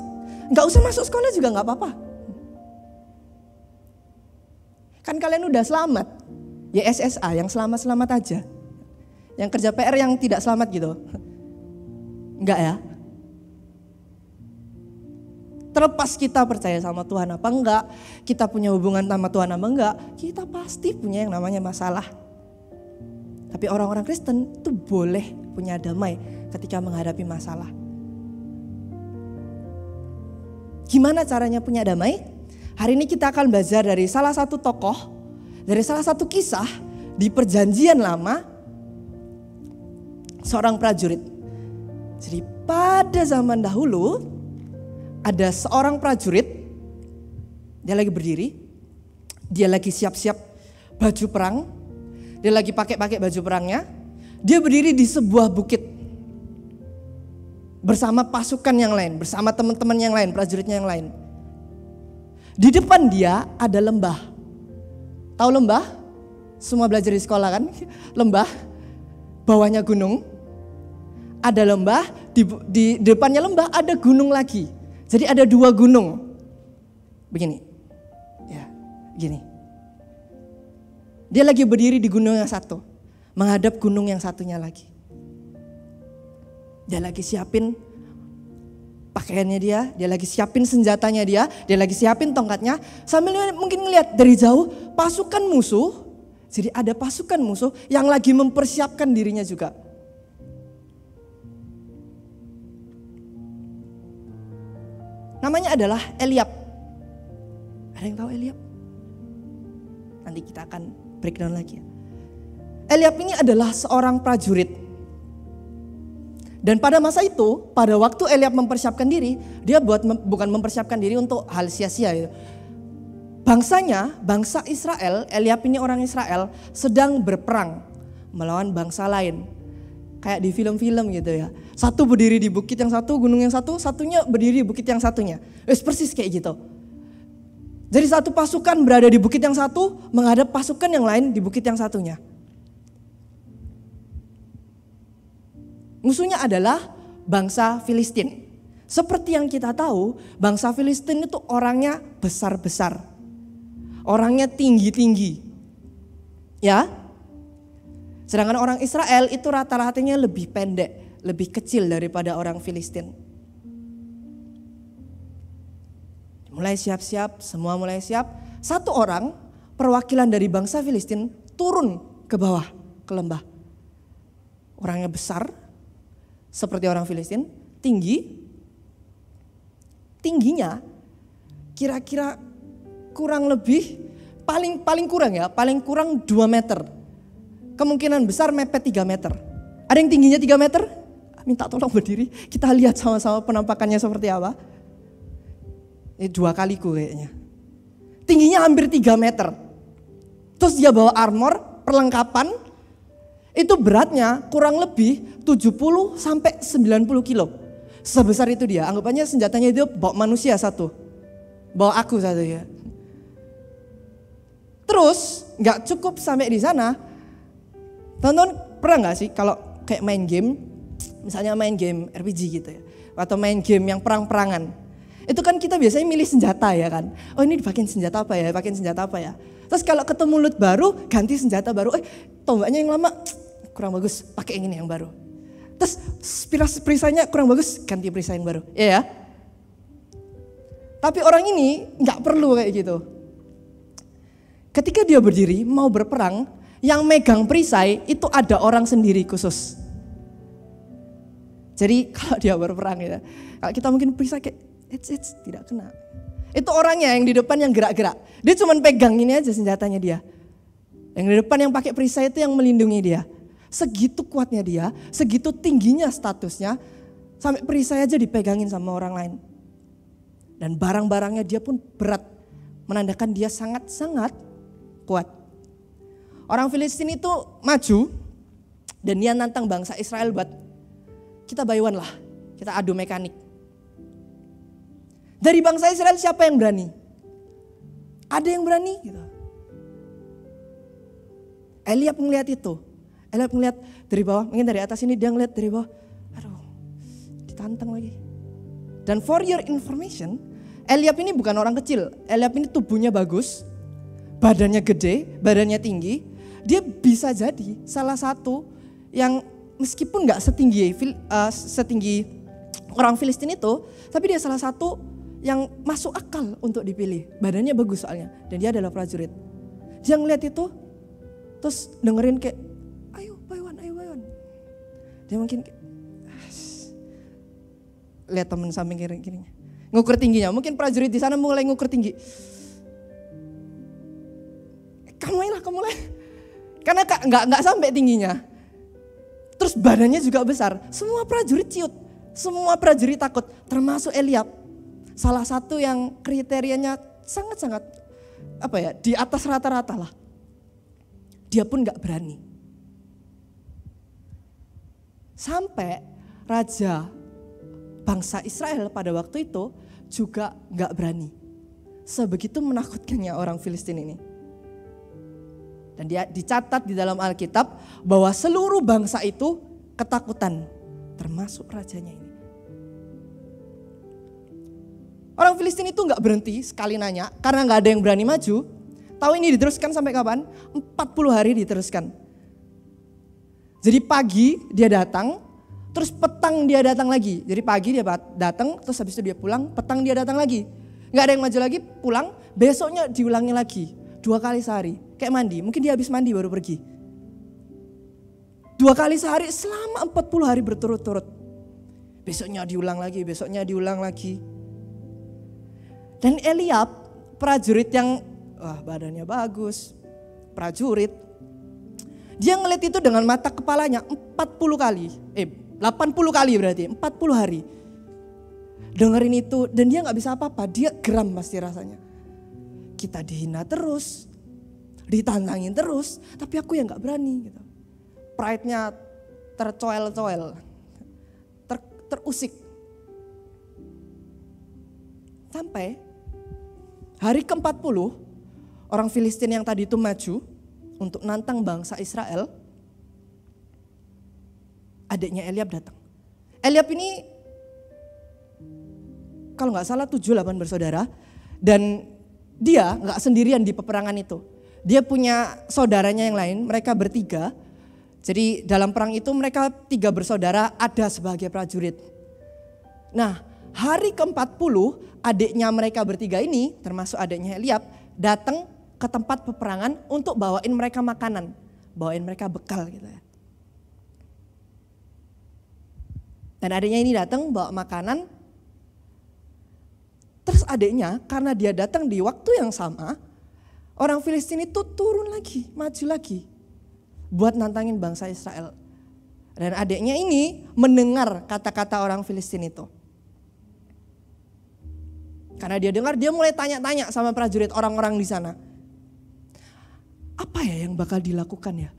Gak usah masuk sekolah juga gak apa-apa. Kan kalian udah selamat. Ya SSA yang selamat-selamat aja. Yang kerja PR yang tidak selamat gitu. Enggak ya? Terlepas kita percaya sama Tuhan apa enggak, kita punya hubungan sama Tuhan apa enggak, kita pasti punya yang namanya masalah. Tapi orang-orang Kristen itu boleh punya damai ketika menghadapi masalah. Gimana caranya punya damai? Hari ini kita akan belajar dari salah satu tokoh, dari salah satu kisah di Perjanjian Lama, seorang prajurit. Jadi pada zaman dahulu, ada seorang prajurit, dia lagi berdiri, dia lagi siap-siap baju perang, dia lagi pakai baju perangnya, dia berdiri di sebuah bukit bersama pasukan yang lain, bersama teman-teman yang lain, prajuritnya yang lain. Di depan dia ada lembah. Tahu lembah? Semua belajar di sekolah kan? Lembah, bawahnya gunung. Ada lembah, di depannya lembah ada gunung lagi. Jadi ada dua gunung, begini, ya, gini. Dia lagi berdiri di gunung yang satu, menghadap gunung yang satunya lagi. Dia lagi siapin pakaiannya dia lagi siapin senjatanya dia lagi siapin tongkatnya. Sambil mungkin ngelihat dari jauh pasukan musuh, jadi ada pasukan musuh yang lagi mempersiapkan dirinya juga. Namanya adalah Eliab. Ada yang tahu Eliab? Nanti kita akan breakdown lagi. Eliab ini adalah seorang prajurit. Dan pada masa itu, pada waktu Eliab mempersiapkan diri, dia bukan mempersiapkan diri untuk hal sia-sia. Gitu. Bangsanya, bangsa Israel, Eliab ini orang Israel, sedang berperang melawan bangsa lain. Kayak di film-film gitu ya. Satu berdiri di bukit yang satu, gunung yang satu, satunya berdiri di bukit yang satunya. Persis kayak gitu. Jadi satu pasukan berada di bukit yang satu, menghadap pasukan yang lain di bukit yang satunya. Musuhnya adalah bangsa Filistin. Seperti yang kita tahu, bangsa Filistin itu orangnya besar-besar. Orangnya tinggi-tinggi. Ya. Sedangkan orang Israel itu rata-ratanya lebih pendek, lebih kecil daripada orang Filistin. Mulai siap-siap, semua mulai siap. Satu orang perwakilan dari bangsa Filistin turun ke bawah, ke lembah. Orangnya besar, seperti orang Filistin, tingginya kira-kira kurang lebih, paling kurang 2 meter. Kemungkinan besar mepet 3 meter. Ada yang tingginya 3 meter? Minta tolong berdiri, kita lihat sama-sama penampakannya seperti apa. Ini 2 kaliku kayaknya. Tingginya hampir 3 meter. Terus dia bawa armor, perlengkapan Itu beratnya kurang lebih 70 sampai 90 kilo. Sebesar itu dia, anggapannya senjatanya itu bawa manusia satu. Bawa aku satu ya. Terus nggak cukup sampai di sana. Teman-teman pernah nggak sih kalau kayak main game, misalnya main game RPG gitu ya, atau main game yang perang-perangan. Itu kan kita biasanya milih senjata ya kan. Oh ini dipakai senjata apa ya, pakai senjata apa ya. Terus kalau ketemu loot baru, ganti senjata baru. Tombaknya yang lama kurang bagus, pakai yang ini yang baru. Terus perisainya kurang bagus, ganti perisai yang baru. Ya. Tapi orang ini nggak perlu kayak gitu. Ketika dia berdiri mau berperang, yang megang perisai itu ada orang sendiri khusus. Jadi kalau dia berperang ya, kalau kita mungkin perisai kayak it's tidak kena. Itu orangnya yang di depan yang gerak-gerak. Dia cuma pegang ini aja senjatanya dia. Yang di depan yang pakai perisai itu yang melindungi dia. Segitu kuatnya dia, segitu tingginya statusnya, sampai perisai aja dipegangin sama orang lain. Dan barang-barangnya dia pun berat, menandakan dia sangat-sangat kuat. Orang Filistin itu maju, dan dia nantang bangsa Israel buat kita buy one lah, kita adu mekanik. Dari bangsa Israel siapa yang berani? Ada yang berani gitu. Eliab ngelihat itu. Eliab ngelihat dari bawah, mungkin dari atas ini dia ngelihat dari bawah. Aduh, ditantang lagi. Dan for your information, Eliab ini bukan orang kecil. Eliab ini tubuhnya bagus, badannya gede, badannya tinggi. Dia bisa jadi salah satu yang meskipun gak setinggi orang Filistin itu, tapi dia salah satu yang masuk akal untuk dipilih. Badannya bagus soalnya, dan dia adalah prajurit. Dia ngeliat itu, terus dengerin kayak, ayo buy one. Dia mungkin kayak, lihat temen samping kiri-kirinya, ngukur tingginya. Mungkin prajurit di sana mulai ngukur tinggi. Kamu mulai. Karena nggak sampai tingginya. Terus badannya juga besar. Semua prajurit ciut, semua prajurit takut, termasuk Eliab. Salah satu yang kriterianya sangat-sangat di atas rata-rata lah. Dia pun gak berani. Sampai raja bangsa Israel pada waktu itu juga gak berani. Sebegitu menakutkannya orang Filistin ini. Dan dia dicatat di dalam Alkitab bahwa seluruh bangsa itu ketakutan, termasuk rajanya ini. Orang Filistin itu gak berhenti sekali nanya, karena gak ada yang berani maju. Tahu ini diteruskan sampai kapan? 40 hari diteruskan. Jadi pagi dia datang, terus petang dia datang lagi. Jadi pagi dia datang, terus habis itu dia pulang, petang dia datang lagi. Gak ada yang maju lagi, pulang, besoknya diulangi lagi. 2 kali sehari, kayak mandi. Mungkin dia habis mandi baru pergi. 2 kali sehari selama 40 hari berturut-turut. Besoknya diulang lagi, besoknya diulang lagi. Dan Eliab, prajurit yang badannya bagus, prajurit. Dia ngeliat itu dengan mata kepalanya 80 kali, 80 kali berarti, 40 hari. Dengerin itu dan dia gak bisa apa-apa, dia geram pasti rasanya. Kita dihina terus, ditantangin terus, tapi aku yang gak berani gitu. Pride-nya tercoel-coel, terusik. Sampai hari ke-40, orang Filistin yang tadi itu maju untuk nantang bangsa Israel, adiknya Eliab datang. Eliab ini kalau gak salah 7-8 bersaudara, dan dia gak sendirian di peperangan itu. Dia punya saudaranya yang lain, mereka bertiga. Jadi dalam perang itu mereka 3 bersaudara ada sebagai prajurit. Nah, hari ke-40 adiknya mereka bertiga ini, termasuk adiknya Eliab, datang ke tempat peperangan untuk bawain mereka makanan, bawain mereka bekal gitu ya. Dan adiknya ini datang bawa makanan. Terus adiknya karena dia datang di waktu yang sama, orang Filistin itu turun lagi, maju lagi buat nantangin bangsa Israel. Dan adiknya ini mendengar kata-kata orang Filistin itu. Karena dia dengar, dia mulai tanya-tanya sama prajurit orang-orang di sana. Apa ya yang bakal dilakukan ya?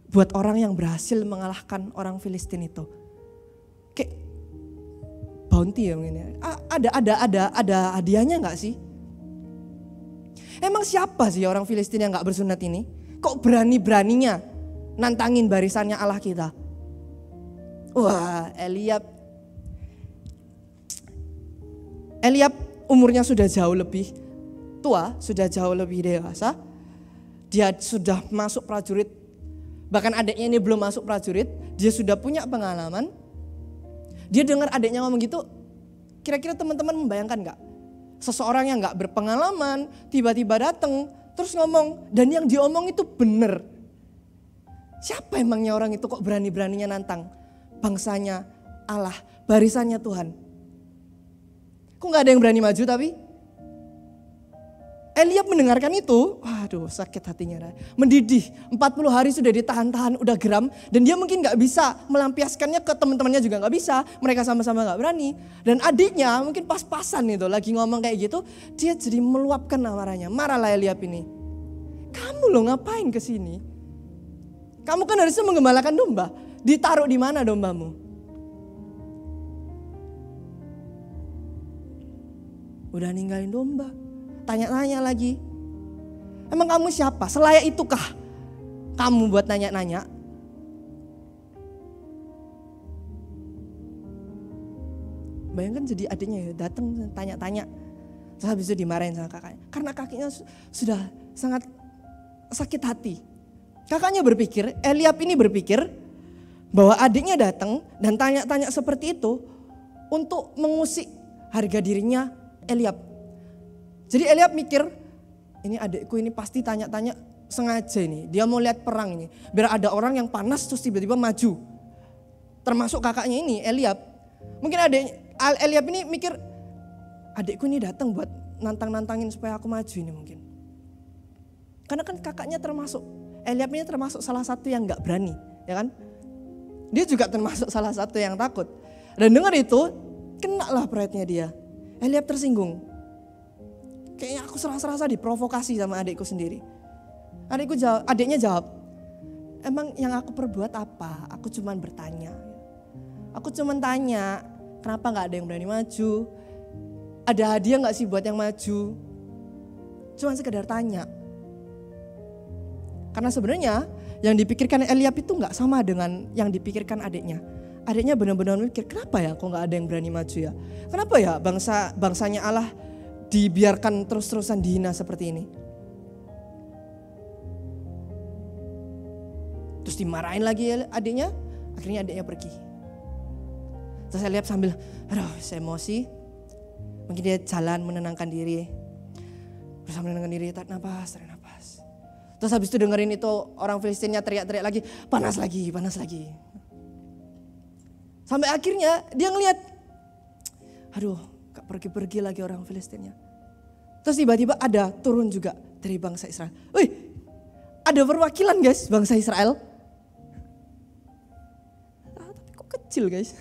buat orang yang berhasil mengalahkan orang Filistin itu. Kayak bounty ya mungkin ya. Ada hadiahnya nggak sih? Emang siapa sih orang Filistin yang nggak bersunat ini? Kok berani-beraninya nantangin barisannya Allah kita? Wah, Eliab umurnya sudah jauh lebih tua, sudah jauh lebih dewasa. Dia sudah masuk prajurit. Bahkan adiknya ini belum masuk prajurit, dia sudah punya pengalaman. Dia dengar adiknya ngomong gitu, kira-kira teman-teman membayangkan gak? Seseorang yang gak berpengalaman, tiba-tiba datang, terus ngomong, dan yang diomong itu benar. Siapa emangnya orang itu kok berani-beraninya nantang bangsanya Allah, barisannya Tuhan? Kok gak ada yang berani maju tapi? Eliab mendengarkan itu, waduh sakit hatinya. Mendidih, 40 hari sudah ditahan-tahan, udah geram. Dan dia mungkin gak bisa melampiaskannya ke teman-temannya juga gak bisa. Mereka sama-sama gak berani. Dan adiknya mungkin pas-pasan itu lagi ngomong kayak gitu. Dia jadi meluapkan amarahnya, marahlah Eliab ini. Kamu loh ngapain kesini? Kamu kan harusnya menggembalakan domba. Ditaruh di mana dombamu? Udah ninggalin domba. Tanya-tanya lagi. Emang kamu siapa? Selayak itukah kamu buat nanya-nanya? Bayangkan jadi adiknya ya datang tanya-tanya. Terus habis itu dimarahin sama kakaknya. Karena kakaknya sudah sangat sakit hati. Kakaknya berpikir, Eliab ini berpikir bahwa adiknya datang dan tanya-tanya seperti itu untuk mengusik harga dirinya Eliab. Jadi Eliab mikir, ini adikku ini pasti tanya-tanya sengaja ini. Dia mau lihat perang ini. Biar ada orang yang panas terus tiba-tiba maju. Termasuk kakaknya ini, Eliab. Mungkin Eliab ini mikir, adikku ini datang buat nantang-nantangin supaya aku maju ini mungkin. Karena kan kakaknya termasuk, Eliab ini termasuk salah satu yang gak berani. Ya kan? Dia juga termasuk salah satu yang takut. Dan dengar itu, kenalah pride-nya dia. Eliab tersinggung. Kayaknya aku serasa diprovokasi sama adikku sendiri. Adiknya jawab, emang yang aku perbuat apa? Aku cuma bertanya. Aku cuma tanya, kenapa gak ada yang berani maju? Ada hadiah gak sih buat yang maju? Cuma sekedar tanya. Karena sebenarnya yang dipikirkan Eliab itu gak sama dengan yang dipikirkan adiknya. Adiknya benar-benar mikir, kenapa ya kok gak ada yang berani maju ya? Kenapa ya bangsanya Allah dibiarkan terus-terusan dihina seperti ini. Terus dimarahin lagi adiknya, akhirnya adiknya pergi. Terus saya lihat sambil, aduh emosi, mungkin dia jalan menenangkan diri. Berusaha menenangkan diri, tarik nafas. Terus habis itu dengerin itu orang Filistinnya teriak-teriak lagi, panas lagi. Sampai akhirnya dia ngelihat, aduh, pergi lagi orang Filistinnya. Terus tiba-tiba ada turun juga dari bangsa Israel. Wih, ada perwakilan guys bangsa Israel. Tapi kok kecil guys?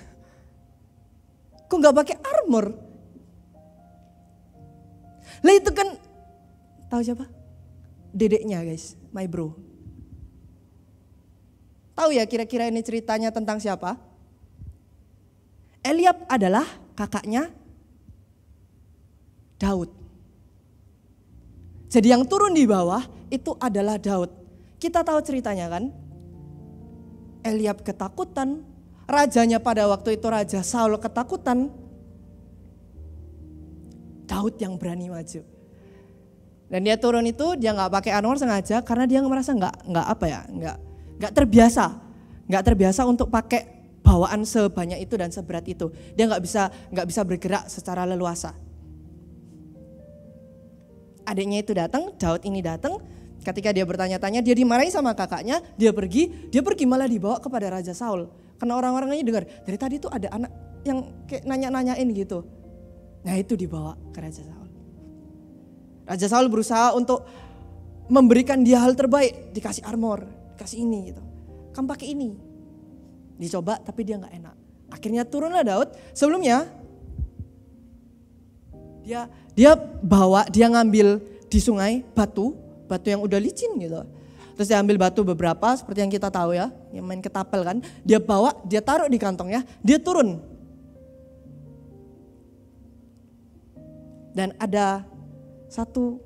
Kok gak pakai armor? Lah itu kan, tahu siapa? Dedeknya guys, my bro. Tahu ya kira-kira ini ceritanya tentang siapa? Eliab adalah kakaknya Daud. Jadi yang turun di bawah itu adalah Daud. Kita tahu ceritanya kan? Eliab ketakutan, rajanya pada waktu itu Raja Saul ketakutan. Daud yang berani maju. Dan dia turun itu dia nggak pakai armor sengaja karena dia merasa nggak terbiasa untuk pakai bawaan sebanyak itu dan seberat itu. Dia nggak bisa bergerak secara leluasa. Adiknya itu datang, Daud ini datang, ketika dia bertanya-tanya, dia dimarahi sama kakaknya, dia pergi malah dibawa kepada Raja Saul. Karena orang-orangnya dengar, dari tadi tuh ada anak yang kayak nanya-nanyain gitu. Nah itu dibawa ke Raja Saul. Raja Saul berusaha untuk memberikan dia hal terbaik, dikasih armor, dikasih ini gitu. Kamu pakai ini. Dicoba tapi dia gak enak. Akhirnya turunlah Daud, sebelumnya dia ngambil di sungai batu yang udah licin gitu. Terus dia ambil batu beberapa seperti yang kita tahu ya, yang main ketapel kan. Dia bawa, dia taruh di kantongnya, dia turun. Dan ada satu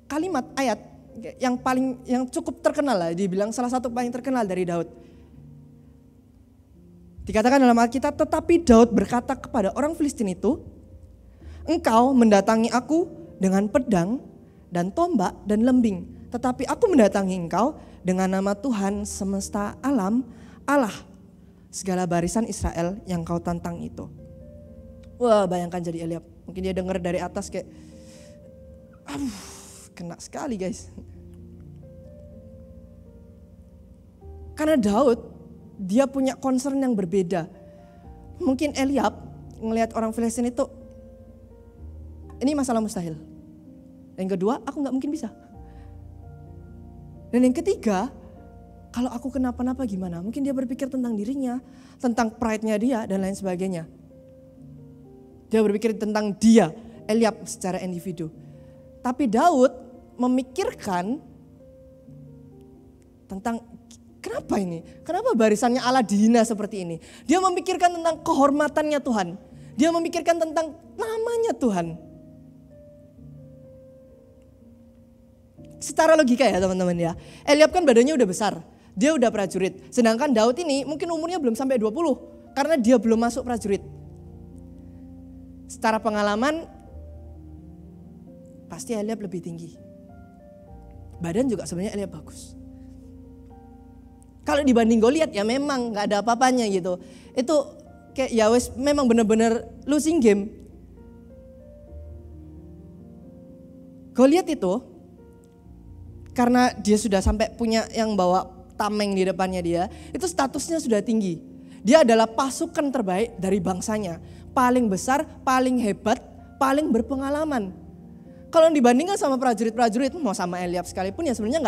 kalimat ayat yang cukup terkenal lah, dibilang salah satu paling terkenal dari Daud. Dikatakan dalam Alkitab, tetapi Daud berkata kepada orang Filistin itu, engkau mendatangi aku dengan pedang dan tombak dan lembing. Tetapi aku mendatangi engkau dengan nama Tuhan semesta alam, Allah segala barisan Israel yang kau tantang itu. Wah, bayangkan jadi Eliab. Mungkin dia dengar dari atas kayak, kena sekali guys. Karena Daud, dia punya concern yang berbeda. Mungkin Eliab ngelihat orang Filistin itu, ini masalah mustahil. Yang kedua, aku gak mungkin bisa. Dan yang ketiga, kalau aku kenapa-napa gimana? Mungkin dia berpikir tentang dirinya, tentang pride-nya dia dan lain sebagainya. Dia berpikir tentang dia, Eliab secara individu. Tapi Daud memikirkan tentang kenapa ini? Kenapa barisannya Allah dihina seperti ini? Dia memikirkan tentang kehormatannya Tuhan. Dia memikirkan tentang namanya Tuhan. Secara logika ya teman-teman ya. Eliab kan badannya udah besar. Dia udah prajurit. Sedangkan Daud ini mungkin umurnya belum sampai 20. Karena dia belum masuk prajurit. Secara pengalaman pasti Eliab lebih tinggi. Badan juga sebenarnya Eliab bagus. Kalau dibanding Goliat ya memang gak ada apa-apanya gitu. Itu kayak ya wes memang benar-benar losing game. Goliat itu karena dia sudah sampai punya yang bawa tameng di depannya dia, itu statusnya sudah tinggi. Dia adalah pasukan terbaik dari bangsanya. Paling besar, paling hebat, paling berpengalaman. Kalau dibandingkan sama prajurit-prajurit, mau sama Eliab sekalipun ya sebenarnya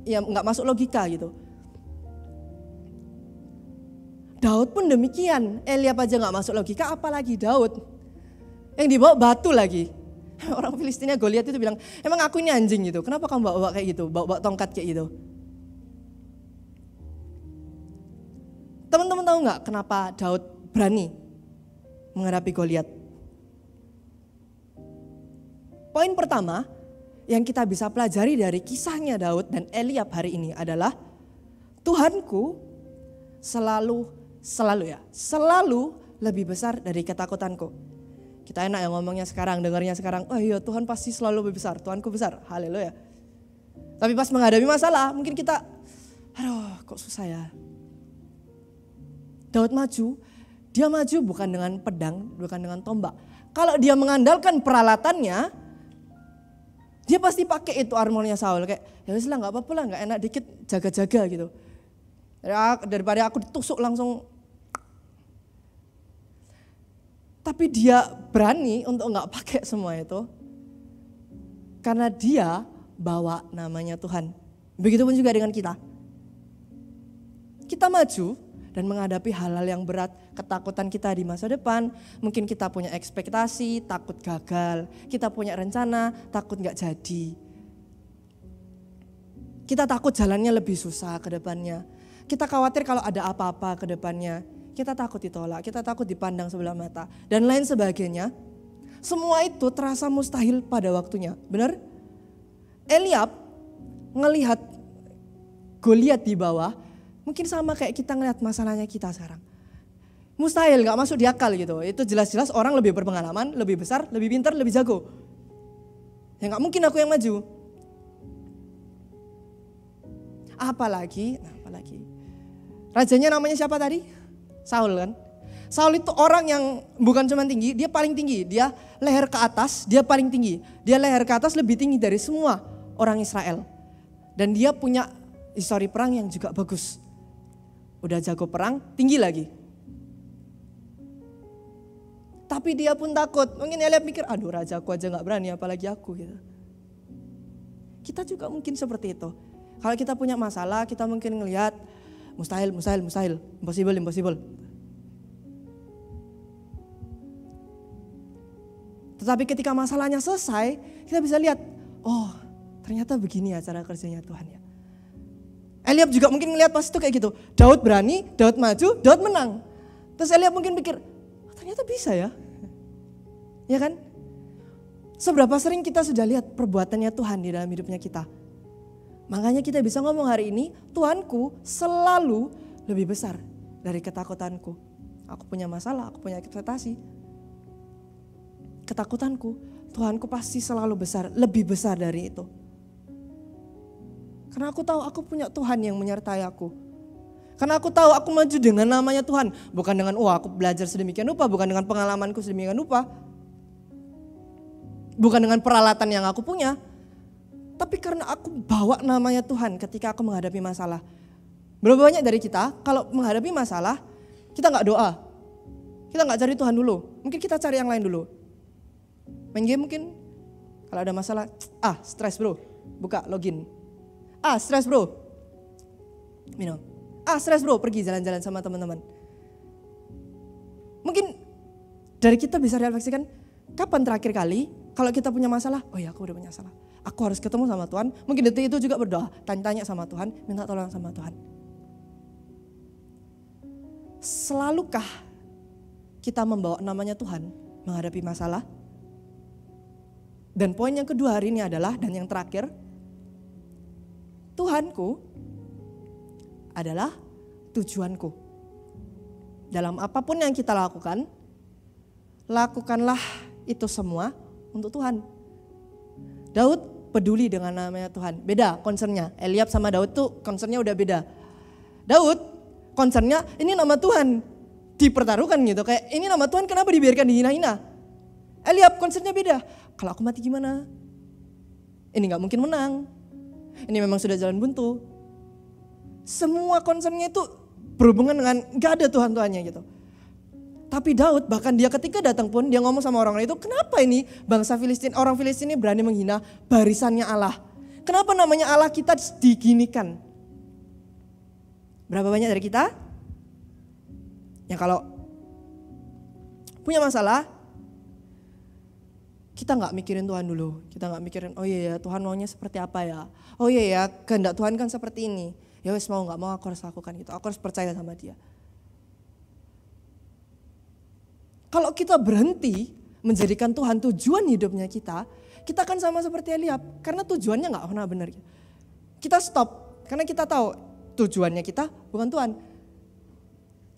nggak masuk logika gitu. Daud pun demikian, Eliab aja nggak masuk logika, apalagi Daud. Yang dibawa batu lagi. Orang Filistinnya Goliat itu bilang, emang aku ini anjing gitu, kenapa kamu bawa kayak gitu, bawa tongkat kayak gitu. Teman-teman tahu nggak kenapa Daud berani menghadapi Goliat? Poin pertama yang kita bisa pelajari dari kisahnya Daud dan Eliab hari ini adalah Tuhanku selalu lebih besar dari ketakutanku. Kita enak ya ngomongnya sekarang, dengarnya sekarang, oh iya Tuhan pasti selalu lebih besar, Tuhanku besar, haleluya. Tapi pas menghadapi masalah mungkin kita, aduh kok susah ya. Daud maju, dia maju bukan dengan pedang, bukan dengan tombak. Kalau dia mengandalkan peralatannya, dia pasti pakai itu armornya Saul. Kayak ya wis lah gak apa-apa lah, gak enak dikit jaga-jaga gitu. Daripada aku ditusuk langsung. Tapi dia berani untuk gak pakai semua itu. Karena dia bawa namanya Tuhan. Begitupun juga dengan kita. Kita maju dan menghadapi hal-hal yang berat. Ketakutan kita di masa depan. Mungkin kita punya ekspektasi, takut gagal. Kita punya rencana, takut gak jadi. Kita takut jalannya lebih susah ke depannya. Kita khawatir kalau ada apa-apa ke depannya. Kita takut ditolak, kita takut dipandang sebelah mata, dan lain sebagainya. Semua itu terasa mustahil pada waktunya, benar? Eliab ngelihat Goliat di bawah, mungkin sama kayak kita ngelihat masalahnya kita sekarang. Mustahil, gak masuk di akal gitu. Itu jelas-jelas orang lebih berpengalaman, lebih besar, lebih pintar, lebih jago. Ya gak mungkin aku yang maju. Apalagi. Rajanya namanya siapa tadi? Saul kan. Saul itu orang yang bukan cuma tinggi, dia paling tinggi. Dia leher ke atas, dia paling tinggi. Dia leher ke atas lebih tinggi dari semua orang Israel. Dan dia punya histori perang yang juga bagus. Udah jago perang, tinggi lagi. Tapi dia pun takut. Mungkin Eliab mikir, aduh rajaku aja gak berani apalagi aku gitu. Kita juga mungkin seperti itu. Kalau kita punya masalah, kita mungkin ngelihat mustahil, impossible. Tetapi ketika masalahnya selesai, kita bisa lihat, oh ternyata begini ya cara kerjanya Tuhan ya. Eliab juga mungkin ngeliat pas itu kayak gitu. Daud berani, Daud maju, Daud menang. Terus Eliab mungkin pikir, oh, ternyata bisa ya. Ya kan? Seberapa sering kita sudah lihat perbuatannya Tuhan di dalam hidupnya kita. Makanya kita bisa ngomong hari ini, Tuhanku selalu lebih besar dari ketakutanku. Aku punya masalah, aku punya ekspektasi. Ketakutanku, Tuhanku pasti selalu besar, lebih besar dari itu. Karena aku tahu aku punya Tuhan yang menyertai aku. Karena aku tahu aku maju dengan namanya Tuhan. Bukan dengan, aku belajar sedemikian rupa, bukan dengan pengalamanku sedemikian rupa. Bukan dengan peralatan yang aku punya. Tapi karena aku bawa namanya Tuhan ketika aku menghadapi masalah. Berapa banyak dari kita kalau menghadapi masalah, kita gak doa. Kita gak cari Tuhan dulu. Mungkin kita cari yang lain dulu. Main game mungkin. Kalau ada masalah, stres bro. Buka login. Stres bro. Minum. Stres bro, pergi jalan-jalan sama teman-teman. Mungkin dari kita bisa refleksikan, kapan terakhir kali kalau kita punya masalah, oh ya aku udah punya masalah. Aku harus ketemu sama Tuhan. Mungkin detik itu juga berdoa, tanya-tanya sama Tuhan, minta tolong sama Tuhan. Selalukah kita membawa namanya Tuhan menghadapi masalah? Dan poin yang kedua hari ini adalah, dan yang terakhir, Tuhanku adalah tujuanku. Dalam apapun yang kita lakukan, lakukanlah itu semua untuk Tuhan. Daud peduli dengan namanya Tuhan. Beda concernnya. Eliab sama Daud tuh concernnya udah beda. Daud concernnya ini nama Tuhan dipertaruhkan gitu. Kayak ini nama Tuhan kenapa dibiarkan dihina-hina. Eliab concernnya beda. Kalau aku mati gimana? Ini gak mungkin menang. Ini memang sudah jalan buntu. Semua concernnya itu berhubungan dengan gak ada Tuhan-Tuhannya gitu. Tapi Daud bahkan dia ketika datang pun dia ngomong sama orang-orang itu, kenapa ini bangsa Filistin, orang Filistin ini berani menghina barisannya Allah? Kenapa namanya Allah kita diginikan? Berapa banyak dari kita yang kalau punya masalah, kita gak mikirin Tuhan dulu. Kita gak mikirin, oh iya ya Tuhan maunya seperti apa ya. Oh iya ya kehendak Tuhan kan seperti ini. Ya wes mau gak mau aku harus lakukan gitu. Aku harus percaya sama dia. Kalau kita berhenti menjadikan Tuhan tujuan hidupnya kita kan sama seperti Eliab. Karena tujuannya gak pernah benar. Kita stop, karena kita tahu tujuannya kita bukan Tuhan.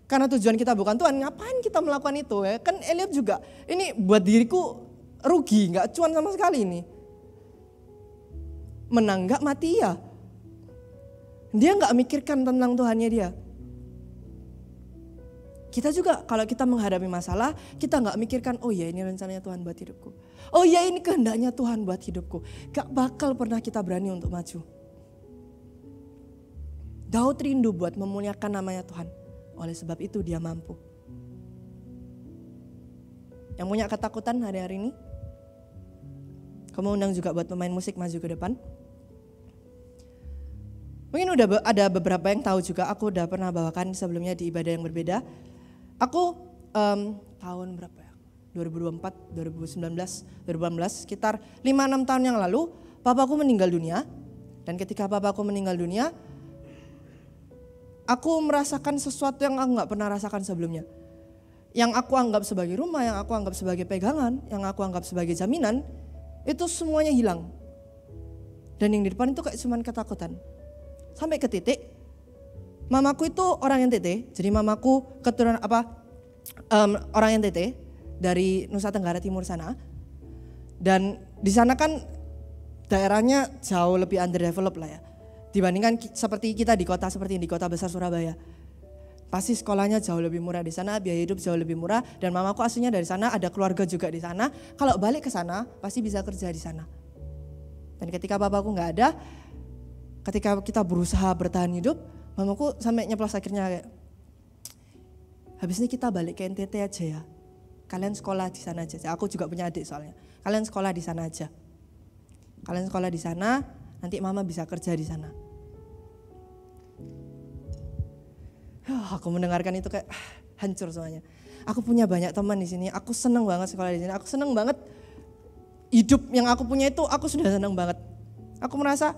Karena tujuan kita bukan Tuhan, ngapain kita melakukan itu ya? Kan Eliab juga, ini buat diriku rugi, gak cuan sama sekali ini. Menang gak mati ya. Dia gak mikirkan tentang Tuhannya dia. Kita juga kalau kita menghadapi masalah, kita gak mikirkan, oh ya ini rencananya Tuhan buat hidupku. Oh ya ini kehendaknya Tuhan buat hidupku. Gak bakal pernah kita berani untuk maju. Daud rindu buat memuliakan namanya Tuhan. Oleh sebab itu dia mampu. Yang punya ketakutan hari-hari ini, kamu undang juga buat pemain musik maju ke depan. Mungkin udah ada beberapa yang tahu juga, aku udah pernah bawakan sebelumnya di ibadah yang berbeda. Aku tahun berapa ya? 2024, 2019, 2018, sekitar 5-6 tahun yang lalu, papaku meninggal dunia. Dan ketika papaku meninggal dunia, aku merasakan sesuatu yang aku gak pernah rasakan sebelumnya. Yang aku anggap sebagai rumah, yang aku anggap sebagai pegangan, yang aku anggap sebagai jaminan, itu semuanya hilang. Dan yang di depan itu kayak cuman ketakutan. Sampai ke titik, mamaku itu orang NTT, jadi mamaku keturunan orang NTT dari Nusa Tenggara Timur sana. Dan di sana kan daerahnya jauh lebih underdeveloped lah ya. Dibandingkan seperti kita di kota seperti di kota besar Surabaya. Pasti sekolahnya jauh lebih murah di sana, biaya hidup jauh lebih murah. Dan mamaku aslinya dari sana, ada keluarga juga di sana. Kalau balik ke sana, pasti bisa kerja di sana. Dan ketika papaku nggak ada, ketika kita berusaha bertahan hidup, mamaku sampai nyeplos akhirnya kayak, habis ini kita balik ke NTT aja ya. Kalian sekolah di sana aja. Aku juga punya adik soalnya. Kalian sekolah di sana aja. Kalian sekolah di sana, nanti mama bisa kerja di sana. Aku mendengarkan itu kayak hancur semuanya. Aku punya banyak teman di sini. Aku seneng banget sekolah di sini. Aku seneng banget hidup yang aku punya itu. Aku sudah seneng banget. Aku merasa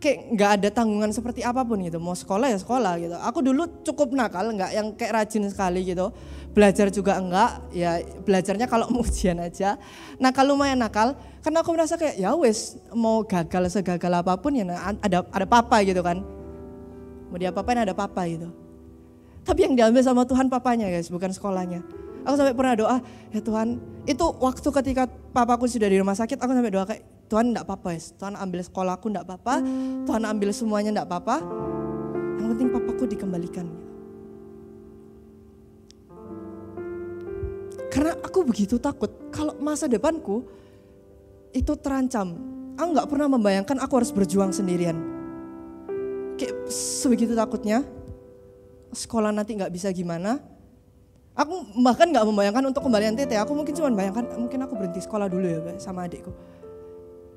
kayak nggak ada tanggungan seperti apapun gitu. Mau sekolah ya sekolah gitu. Aku dulu cukup nakal, nggak yang kayak rajin sekali gitu. Belajar juga enggak, ya belajarnya kalau mau ujian aja. Nakal lumayan nakal, karena aku merasa kayak ya wes mau gagal segagal apapun ya ada papa gitu kan. Mau diapa-apain ada papa gitu. Tapi yang diambil sama Tuhan papanya guys, bukan sekolahnya. Aku sampai pernah doa, ya Tuhan, itu waktu ketika papaku sudah di rumah sakit, aku sampai doa kayak, Tuhan enggak apa-apa ya, Tuhan ambil sekolahku enggak apa-apa, Tuhan ambil semuanya enggak apa-apa, yang penting papaku dikembalikan. Karena aku begitu takut, kalau masa depanku itu terancam. Aku enggak pernah membayangkan aku harus berjuang sendirian. Kayak sebegitu takutnya, sekolah nanti enggak bisa gimana. Aku bahkan gak membayangkan untuk kembali NTT, aku mungkin cuma bayangkan mungkin aku berhenti sekolah dulu ya guys, sama adikku.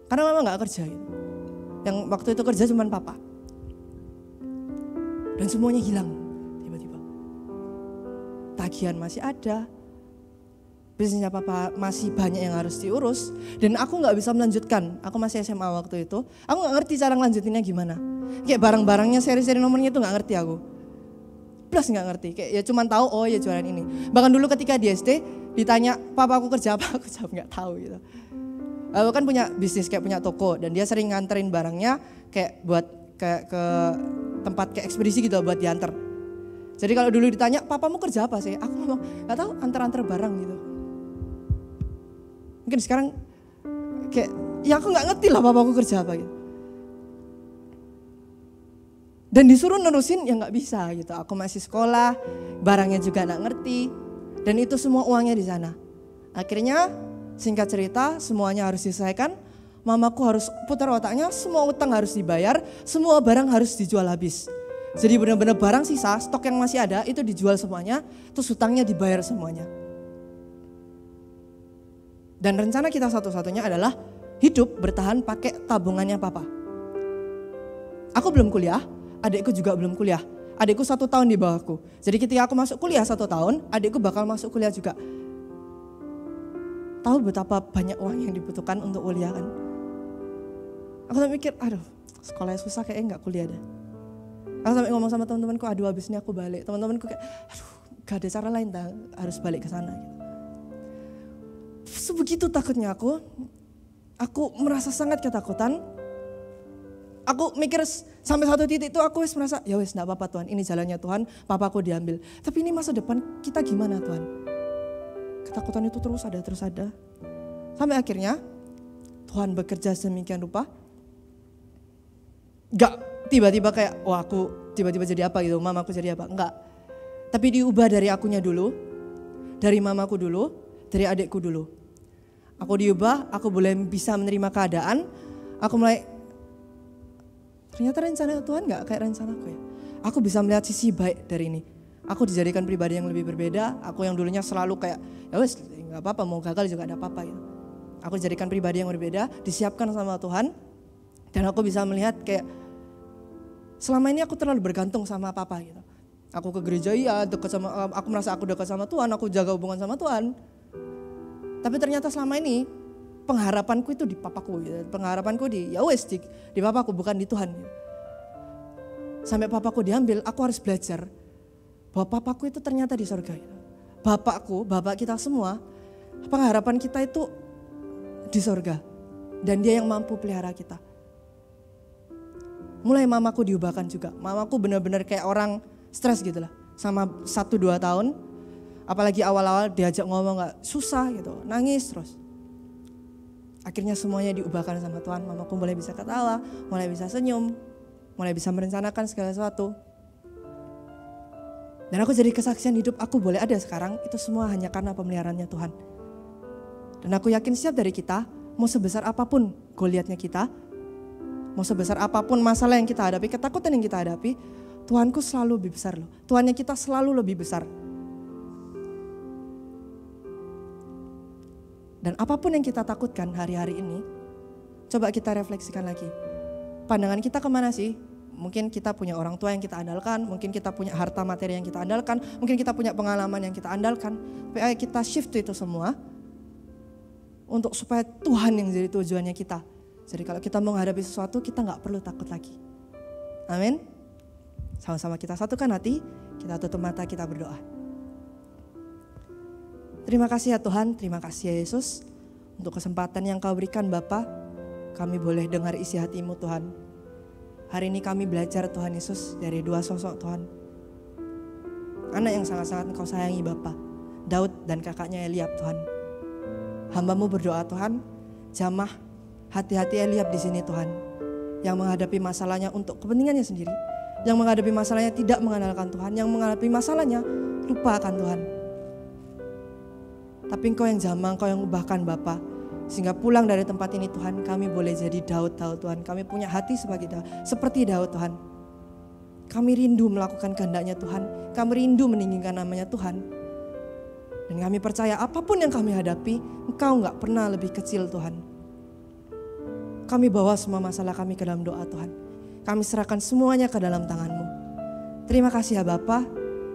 Karena mama gak kerja gitu. Yang waktu itu kerja cuma papa. Dan semuanya hilang tiba-tiba. Tagihan masih ada, bisnisnya papa masih banyak yang harus diurus. Dan aku gak bisa melanjutkan, aku masih SMA waktu itu. Aku gak ngerti cara ngelanjutinnya gimana. Kayak barang-barangnya seri-seri nomornya itu gak ngerti aku. Plus nggak ngerti, kayak ya cuman tahu oh ya jualan ini. Bahkan dulu ketika di SD ditanya papa aku kerja apa, aku jawab nggak tahu gitu. Aku kan punya bisnis kayak punya toko dan dia sering nganterin barangnya kayak buat kayak ke tempat kayak ekspedisi gitu buat diantar. Jadi kalau dulu ditanya papamu kerja apa sih, aku ngomong nggak tahu, antar-antar barang gitu. Mungkin sekarang kayak ya aku nggak ngerti lah papaku kerja apa gitu. Dan disuruh nerusin ya nggak bisa gitu. Aku masih sekolah, barangnya juga nggak ngerti. Dan itu semua uangnya di sana. Akhirnya singkat cerita semuanya harus diselesaikan. Mamaku harus putar otaknya, semua utang harus dibayar, semua barang harus dijual habis. Jadi benar-benar barang sisa, stok yang masih ada itu dijual semuanya, terus hutangnya dibayar semuanya. Dan rencana kita satu-satunya adalah hidup bertahan pakai tabungannya papa. Aku belum kuliah. Adikku juga belum kuliah. Adikku 1 tahun di bawahku. Jadi ketika aku masuk kuliah 1 tahun, adikku bakal masuk kuliah juga. Tahu betapa banyak uang yang dibutuhkan untuk kuliah kan? Aku sampai mikir, aduh sekolahnya susah kayaknya gak kuliah deh. Aku sampai ngomong sama teman-temanku, aduh habis ini aku balik. Teman-temanku kayak, aduh gak ada cara lain harus balik ke sana. Sebegitu takutnya aku merasa sangat ketakutan. Aku mikir sampai satu titik itu aku merasa ya wes enggak apa-apa Tuhan, ini jalannya Tuhan, papaku diambil. Tapi ini masa depan kita gimana Tuhan? Ketakutan itu terus ada. Sampai akhirnya Tuhan bekerja sedemikian rupa. Enggak tiba-tiba kayak wah aku tiba-tiba jadi apa gitu, mamaku jadi apa, enggak. Tapi diubah dari akunya dulu, dari mamaku dulu, dari adikku dulu. Aku diubah, aku boleh bisa menerima keadaan, aku mulai ternyata rencana Tuhan gak kayak rencanaku ya. Aku bisa melihat sisi baik dari ini. Aku dijadikan pribadi yang lebih berbeda. Aku yang dulunya selalu kayak ya wes gak apa-apa, mau gagal juga gak apa-apa gitu. Aku dijadikan pribadi yang berbeda, disiapkan sama Tuhan. Dan aku bisa melihat kayak selama ini aku terlalu bergantung sama papa gitu. Aku ke gereja iya, aku merasa aku dekat sama Tuhan, aku jaga hubungan sama Tuhan. Tapi ternyata selama ini pengharapanku itu di papaku gitu. Pengharapanku di ya wes di papaku bukan di Tuhan gitu. Sampai papaku diambil, aku harus belajar bahwa papaku itu ternyata di surga gitu. Bapakku, bapak kita semua, pengharapan kita itu di surga. Dan dia yang mampu pelihara kita. Mulai mamaku diubahkan juga. Mamaku benar-benar kayak orang stres gitu lah. Sama 1-2 tahun, apalagi awal-awal diajak ngomong gak susah gitu, nangis terus. Akhirnya semuanya diubahkan sama Tuhan. Mamaku mulai bisa ketawa, mulai bisa senyum, mulai bisa merencanakan segala sesuatu. Dan aku jadi kesaksian hidup aku boleh ada sekarang, itu semua hanya karena pemeliharaannya Tuhan. Dan aku yakin setiap dari kita, mau sebesar apapun Goliatnya kita, mau sebesar apapun masalah yang kita hadapi, ketakutan yang kita hadapi, Tuhanku selalu lebih besar loh. Tuhannya kita selalu lebih besar. Dan apapun yang kita takutkan hari-hari ini, coba kita refleksikan lagi. Pandangan kita kemana sih? Mungkin kita punya orang tua yang kita andalkan, mungkin kita punya harta materi yang kita andalkan, mungkin kita punya pengalaman yang kita andalkan. Tapi ayo kita shift itu semua untuk supaya Tuhan yang jadi tujuannya kita. Jadi kalau kita mau menghadapi sesuatu, kita nggak perlu takut lagi. Amin. Sama-sama kita satukan hati, kita tutup mata, kita berdoa. Terima kasih ya Tuhan, terima kasih ya Yesus untuk kesempatan yang Kau berikan Bapa. Kami boleh dengar isi hati-Mu Tuhan. Hari ini kami belajar Tuhan Yesus dari dua sosok Tuhan. Anak yang sangat-sangat Engkau sayangi Bapa, Daud dan kakaknya Eliab Tuhan. Hamba-Mu berdoa Tuhan, jamah hati-hati Eliab di sini Tuhan. Yang menghadapi masalahnya untuk kepentingannya sendiri. Yang menghadapi masalahnya tidak mengandalkan Tuhan. Yang menghadapi masalahnya lupa akan Tuhan. Tapi Engkau yang jamah, Engkau yang ubahkan Bapa. Sehingga pulang dari tempat ini Tuhan, kami boleh jadi Daud Tuhan. Kami punya hati seperti Daud Tuhan. Kami rindu melakukan kehendaknya Tuhan. Kami rindu meninggikan namanya Tuhan. Dan kami percaya apapun yang kami hadapi, Engkau gak pernah lebih kecil Tuhan. Kami bawa semua masalah kami ke dalam doa Tuhan. Kami serahkan semuanya ke dalam tangan-Mu. Terima kasih ya Bapa.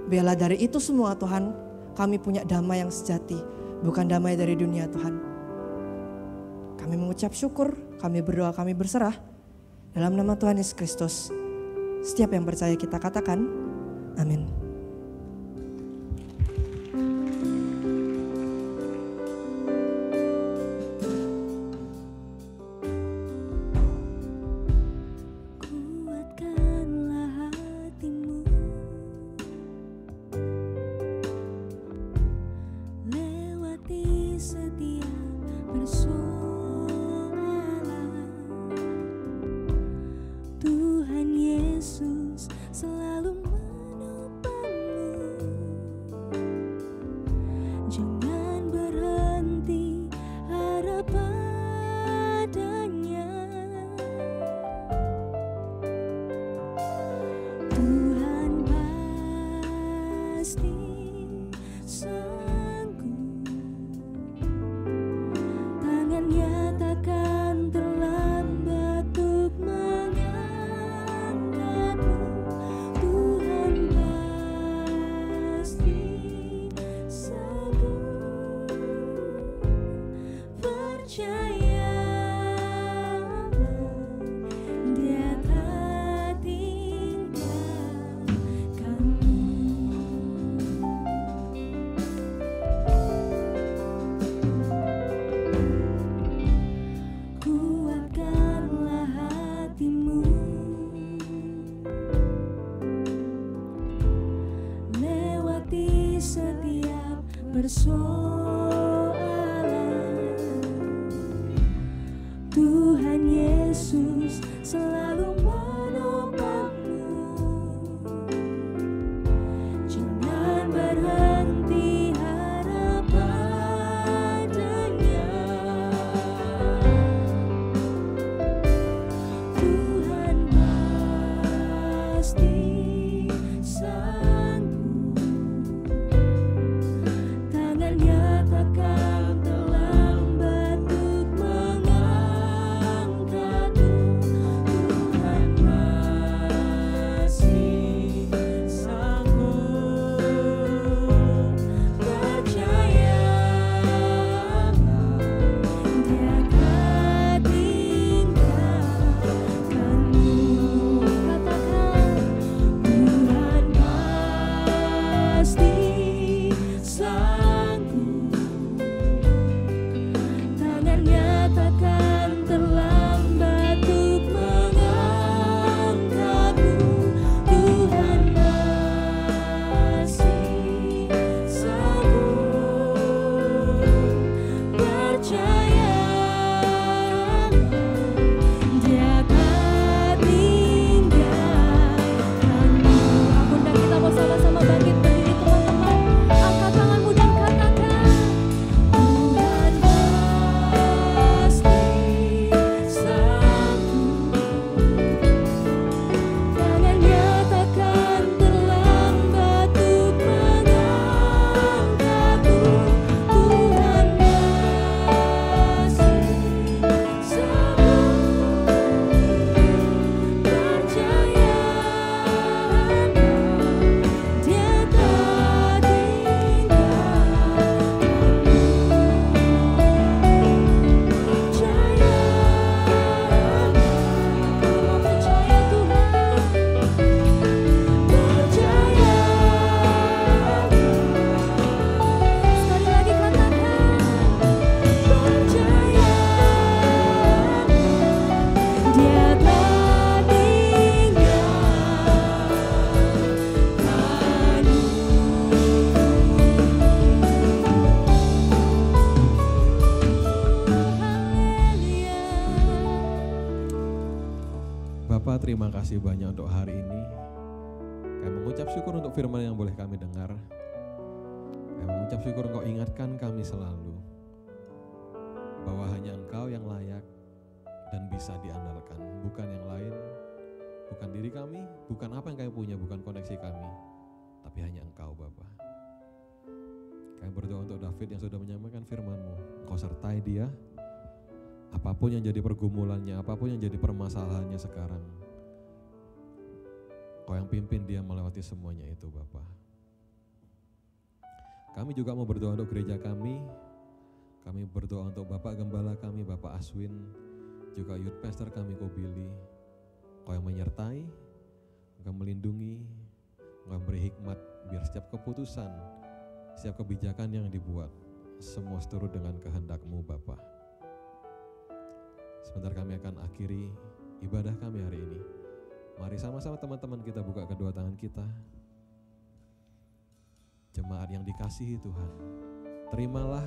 Biarlah dari itu semua Tuhan, kami punya damai yang sejati. Bukan damai dari dunia Tuhan. Kami mengucap syukur, kami berdoa, kami berserah. Dalam nama Tuhan Yesus Kristus. Setiap yang percaya kita katakan, amin. Tuhan Yesus selalu menopangmu. Jangan berhenti harap padanya. Tuhan pasti sanggup. Tangannya terima kasih banyak untuk hari ini. Kami mengucap syukur untuk firman yang boleh kami dengar. Kami mengucap syukur Engkau ingatkan kami selalu bahwa hanya Engkau yang layak dan bisa diandalkan, bukan yang lain, bukan diri kami, bukan apa yang kami punya, bukan koneksi kami, tapi hanya Engkau Bapa. Kami berdoa untuk David yang sudah menyampaikan firman-Mu. Engkau sertai dia, apapun yang jadi pergumulannya, apapun yang jadi permasalahannya sekarang, Kau yang pimpin dia melewati semuanya itu Bapa. Kami juga mau berdoa untuk gereja kami. Kami berdoa untuk Bapak Gembala kami, Bapak Aswin, juga youth pastor kami Kobili. Kau yang menyertai, Engkau melindungi, Engkau beri hikmat biar setiap keputusan, setiap kebijakan yang dibuat, semua seturut dengan kehendak-Mu Bapa. Sebentar kami akan akhiri ibadah kami hari ini. Mari sama-sama teman-teman kita buka kedua tangan kita. Jemaat yang dikasihi Tuhan, terimalah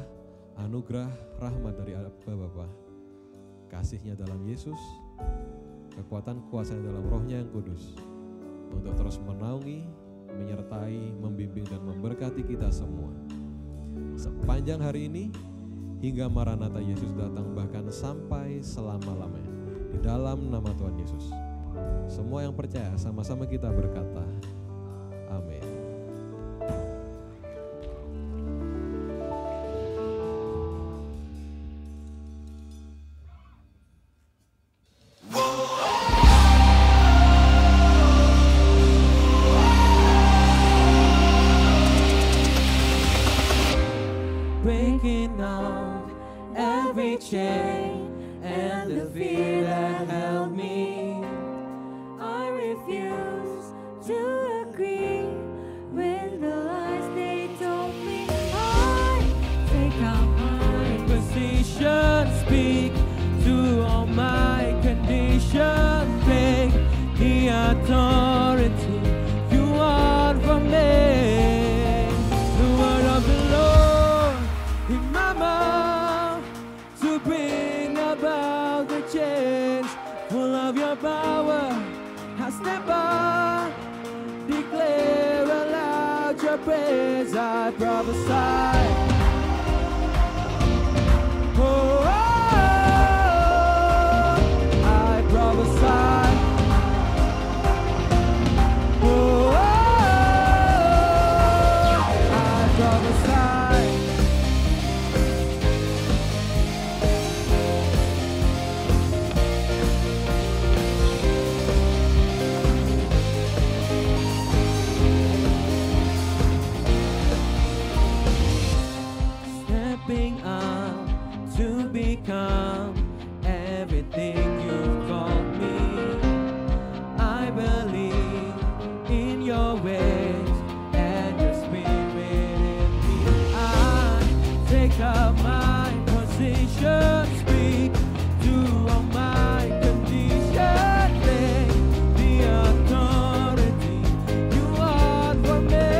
anugerah rahmat dari Bapa, kasih-Nya dalam Yesus, kekuatan kuasa-Nya dalam Roh-Nya yang kudus, untuk terus menaungi, menyertai, membimbing dan memberkati kita semua. Sepanjang hari ini, hingga Maranatha Yesus datang, bahkan sampai selama-lamanya. Di dalam nama Tuhan Yesus. Semua yang percaya sama-sama kita berkata, amin. Breaking off every chain and the fear that held me. I refuse to agree with the lies they told me. I take out my Position, speak to all my condition. Take the authority you want from me. The word of the Lord in my mouth to bring about the change. Full of your power, I step up, declare aloud your praise. I prophesy. Oh, I prophesy. Oh, I prophesy. Stepping up to become everything you've called me. I believe in your ways and your spirit in me. I take up my position, speak to all my condition. Take the authority you want from me.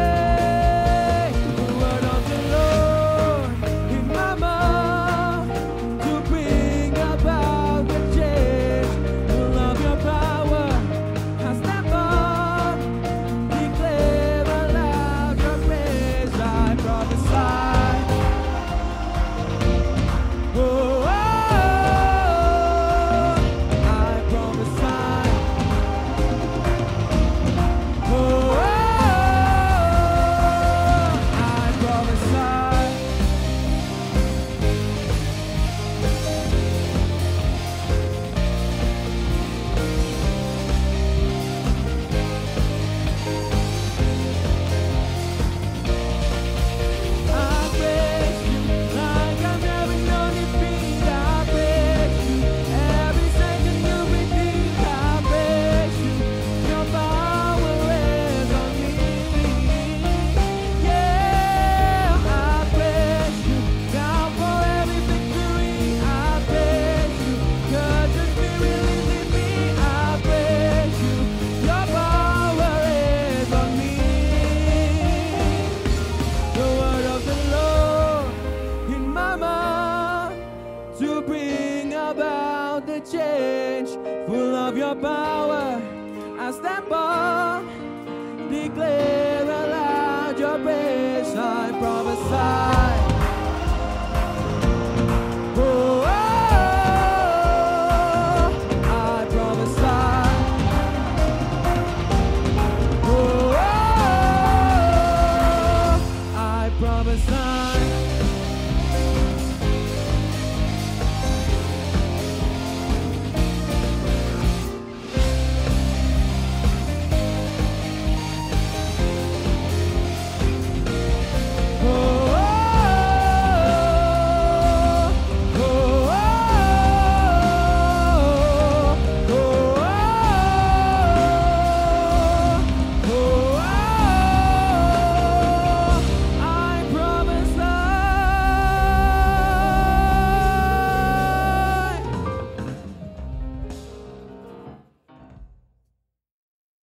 The word of the Lord in my mouth to bring about the change. Full of your power, I step up, declare aloud your praise. I prophesy. Oh, the change, full of your power. I step up, declare aloud your praise. I prophesy.